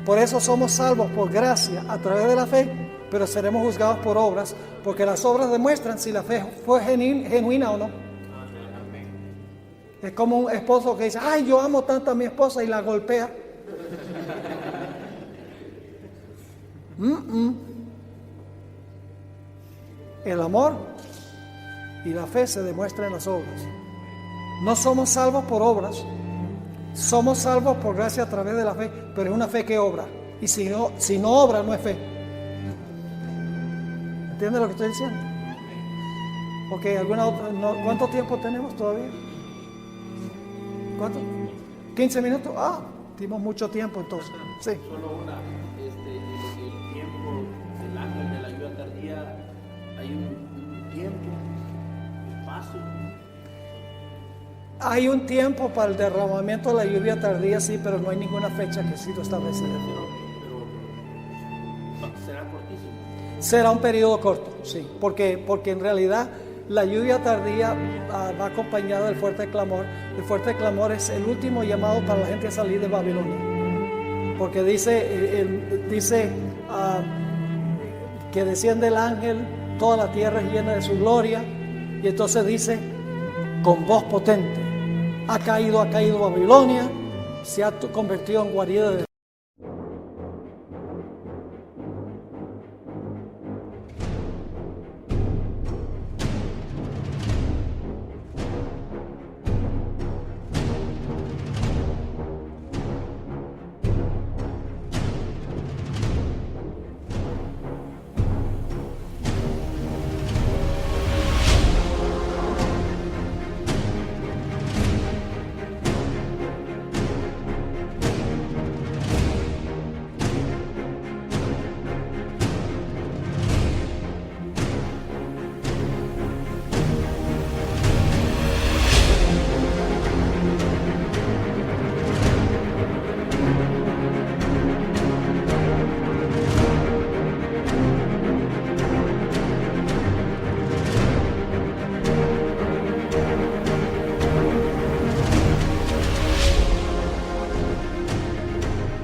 Por eso somos salvos por gracia a través de la fe, pero seremos juzgados por obras, porque las obras demuestran si la fe fue genuina o no. Es como un esposo que dice, ay, yo amo tanto a mi esposa y la golpea. El amor y la fe se demuestran en las obras. No somos salvos por obras, somos salvos por gracia a través de la fe, pero es una fe que obra. Y si no obra, no es fe. ¿Entiendes lo que estoy diciendo? Ok, ¿cuánto tiempo tenemos todavía? ¿Cuánto? ¿15 minutos? Ah, tenemos mucho tiempo entonces. Sí. Solo una, el tiempo del ángel de la ayuda tardía, hay un tiempo, un paso. Hay un tiempo para el derramamiento de la lluvia tardía, sí, pero no hay ninguna fecha que ha sido establecida. Pero será cortísimo. Será un periodo corto, sí, porque en realidad la lluvia tardía va acompañada del fuerte clamor. El fuerte clamor es el último llamado para la gente a salir de Babilonia, porque dice que desciende el ángel, toda la tierra es llena de su gloria, y entonces dice con voz potente: ha caído Babilonia, se ha convertido en guarida de...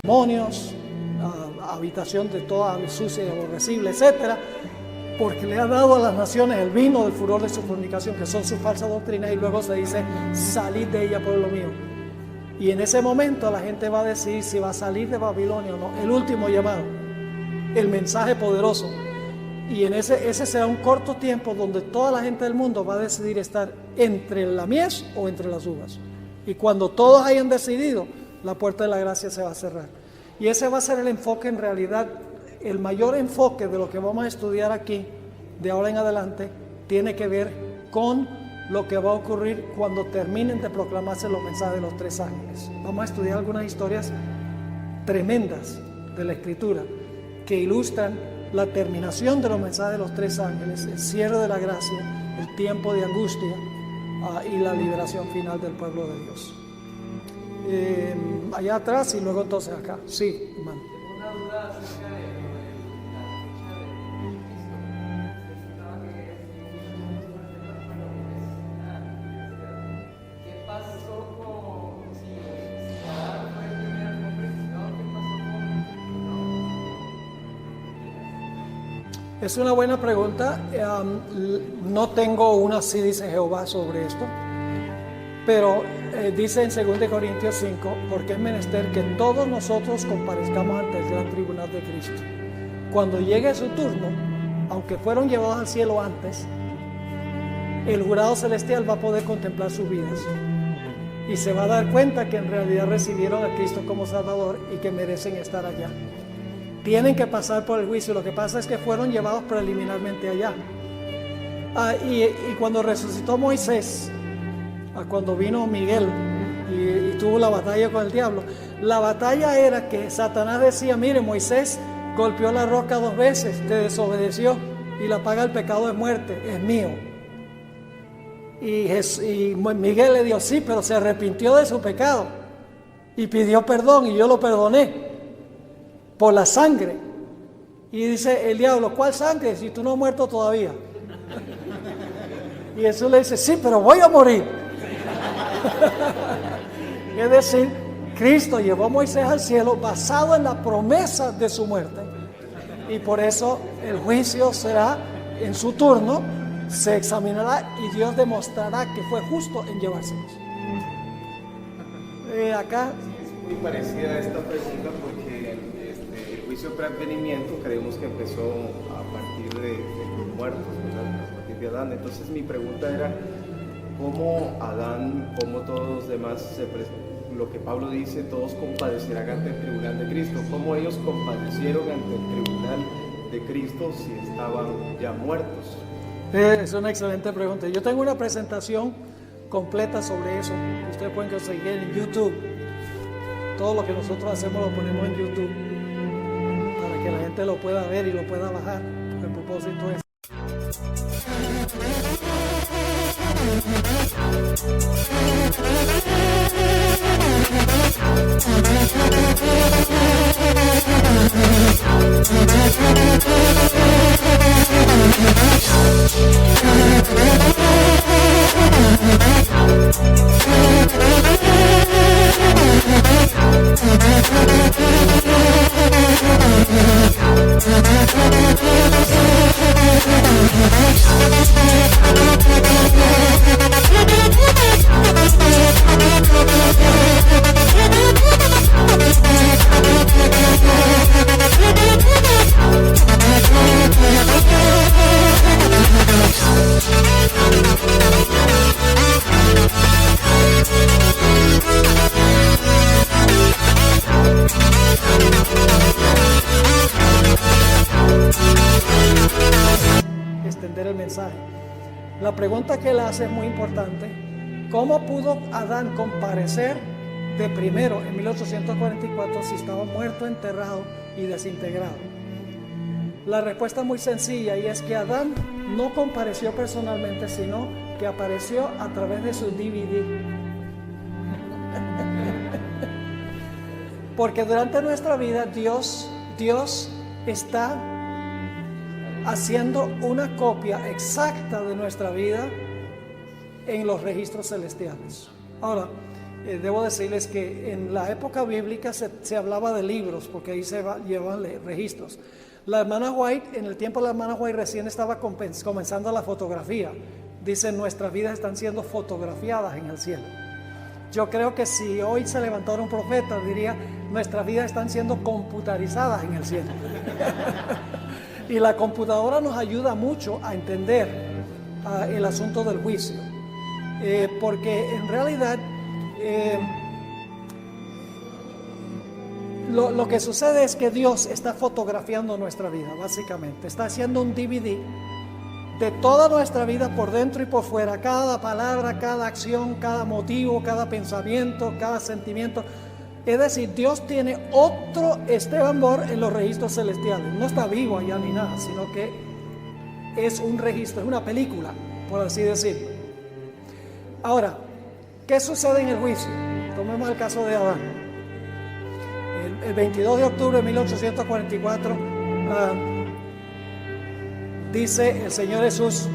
demonios, habitación de toda sucia y aborrecible, etcétera, porque le ha dado a las naciones el vino del furor de su fornicación, que son sus falsas doctrinas, y luego se dice: salid de ella, pueblo mío. Y en ese momento la gente va a decidir si va a salir de Babilonia o no. El último llamado, el mensaje poderoso. Y en ese será un corto tiempo donde toda la gente del mundo va a decidir estar entre la mies o entre las uvas. Y cuando todos hayan decidido, la puerta de la gracia se va a cerrar. Y ese va a ser el enfoque, en realidad, el mayor enfoque de lo que vamos a estudiar aquí, de ahora en adelante, tiene que ver con lo que va a ocurrir cuando terminen de proclamarse los mensajes de los tres ángeles. Vamos a estudiar algunas historias tremendas de la Escritura que ilustran la terminación de los mensajes de los tres ángeles, el cierre de la gracia, el tiempo de angustia y la liberación final del pueblo de Dios. Allá atrás y luego entonces acá. Sí, hermano. Tengo una duda acerca de la fecha de Cristo. Necesitaba que ¿qué pasó con si Adán fue el primer hombre? No, ¿qué pasó con Es una buena pregunta. No tengo una sí dice Jehová sobre esto, pero dice en 2 Corintios 5, porque es menester que todos nosotros comparezcamos ante el gran tribunal de Cristo. Cuando llegue su turno, aunque fueron llevados al cielo antes, el jurado celestial va a poder contemplar sus vidas y se va a dar cuenta que en realidad recibieron a Cristo como Salvador y que merecen estar allá. Tienen que pasar por el juicio. Lo que pasa es que fueron llevados preliminarmente allá. Y cuando resucitó Moisés, cuando vino Miguel y tuvo la batalla con el diablo, la batalla era que Satanás decía: mire, Moisés golpeó la roca 2 veces, te desobedeció, y la paga del pecado es muerte, es mío. Y Miguel le dijo: sí, pero se arrepintió de su pecado y pidió perdón, y yo lo perdoné por la sangre. Y dice el diablo: ¿cuál sangre? Si tú no has muerto todavía. Y Jesús le dice: sí, pero voy a morir. Es decir, Cristo llevó a Moisés al cielo basado en la promesa de su muerte, y por eso el juicio será en su turno, se examinará y Dios demostrará que fue justo en llevárselos. Acá Es muy parecida a esta pregunta porque el juicio preadvenimiento creemos que empezó a partir de los muertos, ¿verdad? A partir de Adán. Entonces mi pregunta era: ¿cómo Adán, como todos los demás, lo que Pablo dice, todos compadecerán ante el tribunal de Cristo? ¿Cómo ellos compadecieron ante el tribunal de Cristo si estaban ya muertos? es una excelente pregunta. Yo tengo una presentación completa sobre eso que ustedes pueden conseguir en YouTube. Todo lo que nosotros hacemos lo ponemos en YouTube para que la gente lo pueda ver y lo pueda bajar. El propósito es Extender el mensaje. La pregunta que él hace es muy importante. ¿Cómo pudo Adán comparecer de primero en 1844 si estaba muerto, enterrado y desintegrado? La respuesta es muy sencilla, y es que Adán no compareció personalmente, sino que apareció a través de su DVD. Porque durante nuestra vida Dios está haciendo una copia exacta de nuestra vida en los registros celestiales. Ahora, debo decirles que en la época bíblica se hablaba de libros, porque ahí llevan registros. La hermana White, en el tiempo de la hermana White recién estaba comenzando la fotografía. Dicen, nuestras vidas están siendo fotografiadas en el cielo. Yo creo que si hoy se levantara un profeta, diría, nuestras vidas están siendo computarizadas en el cielo. Y la computadora nos ayuda mucho a entender el asunto del juicio. Porque en realidad lo que sucede es que Dios está fotografiando nuestra vida, básicamente. Está haciendo un DVD de toda nuestra vida por dentro y por fuera. Cada palabra, cada acción, cada motivo, cada pensamiento, cada sentimiento. Es decir, Dios tiene otro Esteban Borg en los registros celestiales. No está vivo allá ni nada, sino que es un registro, es una película, por así decirlo. Ahora, ¿qué sucede en el juicio? Tomemos el caso de Adán. El 22 de octubre de 1844 dice el Señor Jesús,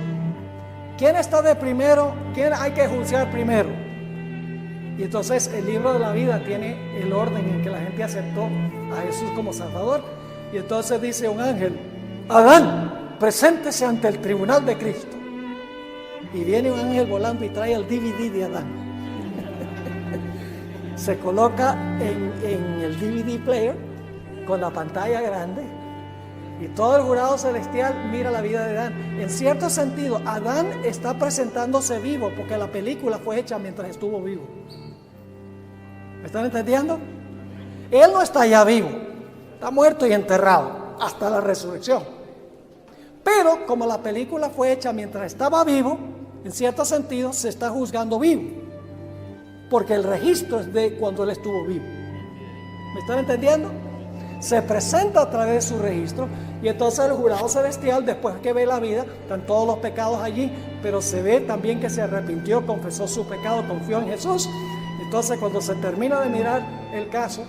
¿quién está de primero? ¿Quién hay que juzgar primero? Y entonces el libro de la vida tiene el orden en que la gente aceptó a Jesús como Salvador. Y entonces dice un ángel, Adán, preséntese ante el tribunal de Cristo. Y viene un ángel volando y trae el DVD de Adán. Se coloca en el DVD player con la pantalla grande y todo el jurado celestial mira la vida de Adán. En cierto sentido, Adán está presentándose vivo porque la película fue hecha mientras estuvo vivo. ¿Me están entendiendo? Él no está ya vivo, está muerto y enterrado hasta la resurrección. Pero como la película fue hecha mientras estaba vivo, en cierto sentido se está juzgando vivo. Porque el registro es de cuando él estuvo vivo. ¿Me están entendiendo? Se presenta a través de su registro y entonces el jurado celestial, después que ve la vida, están todos los pecados allí, pero se ve también que se arrepintió, confesó su pecado, confió en Jesús. Entonces cuando se termina de mirar el caso,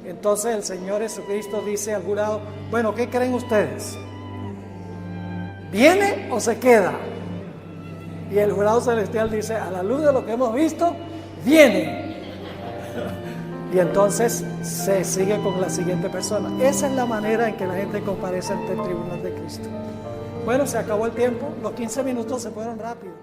entonces el Señor Jesucristo dice al jurado, bueno, ¿qué creen ustedes? ¿Viene o se queda? Y el jurado celestial dice, a la luz de lo que hemos visto, viene. Y entonces se sigue con la siguiente persona. Esa es la manera en que la gente comparece ante el tribunal de Cristo. Bueno, se acabó el tiempo. Los 15 minutos se fueron rápido.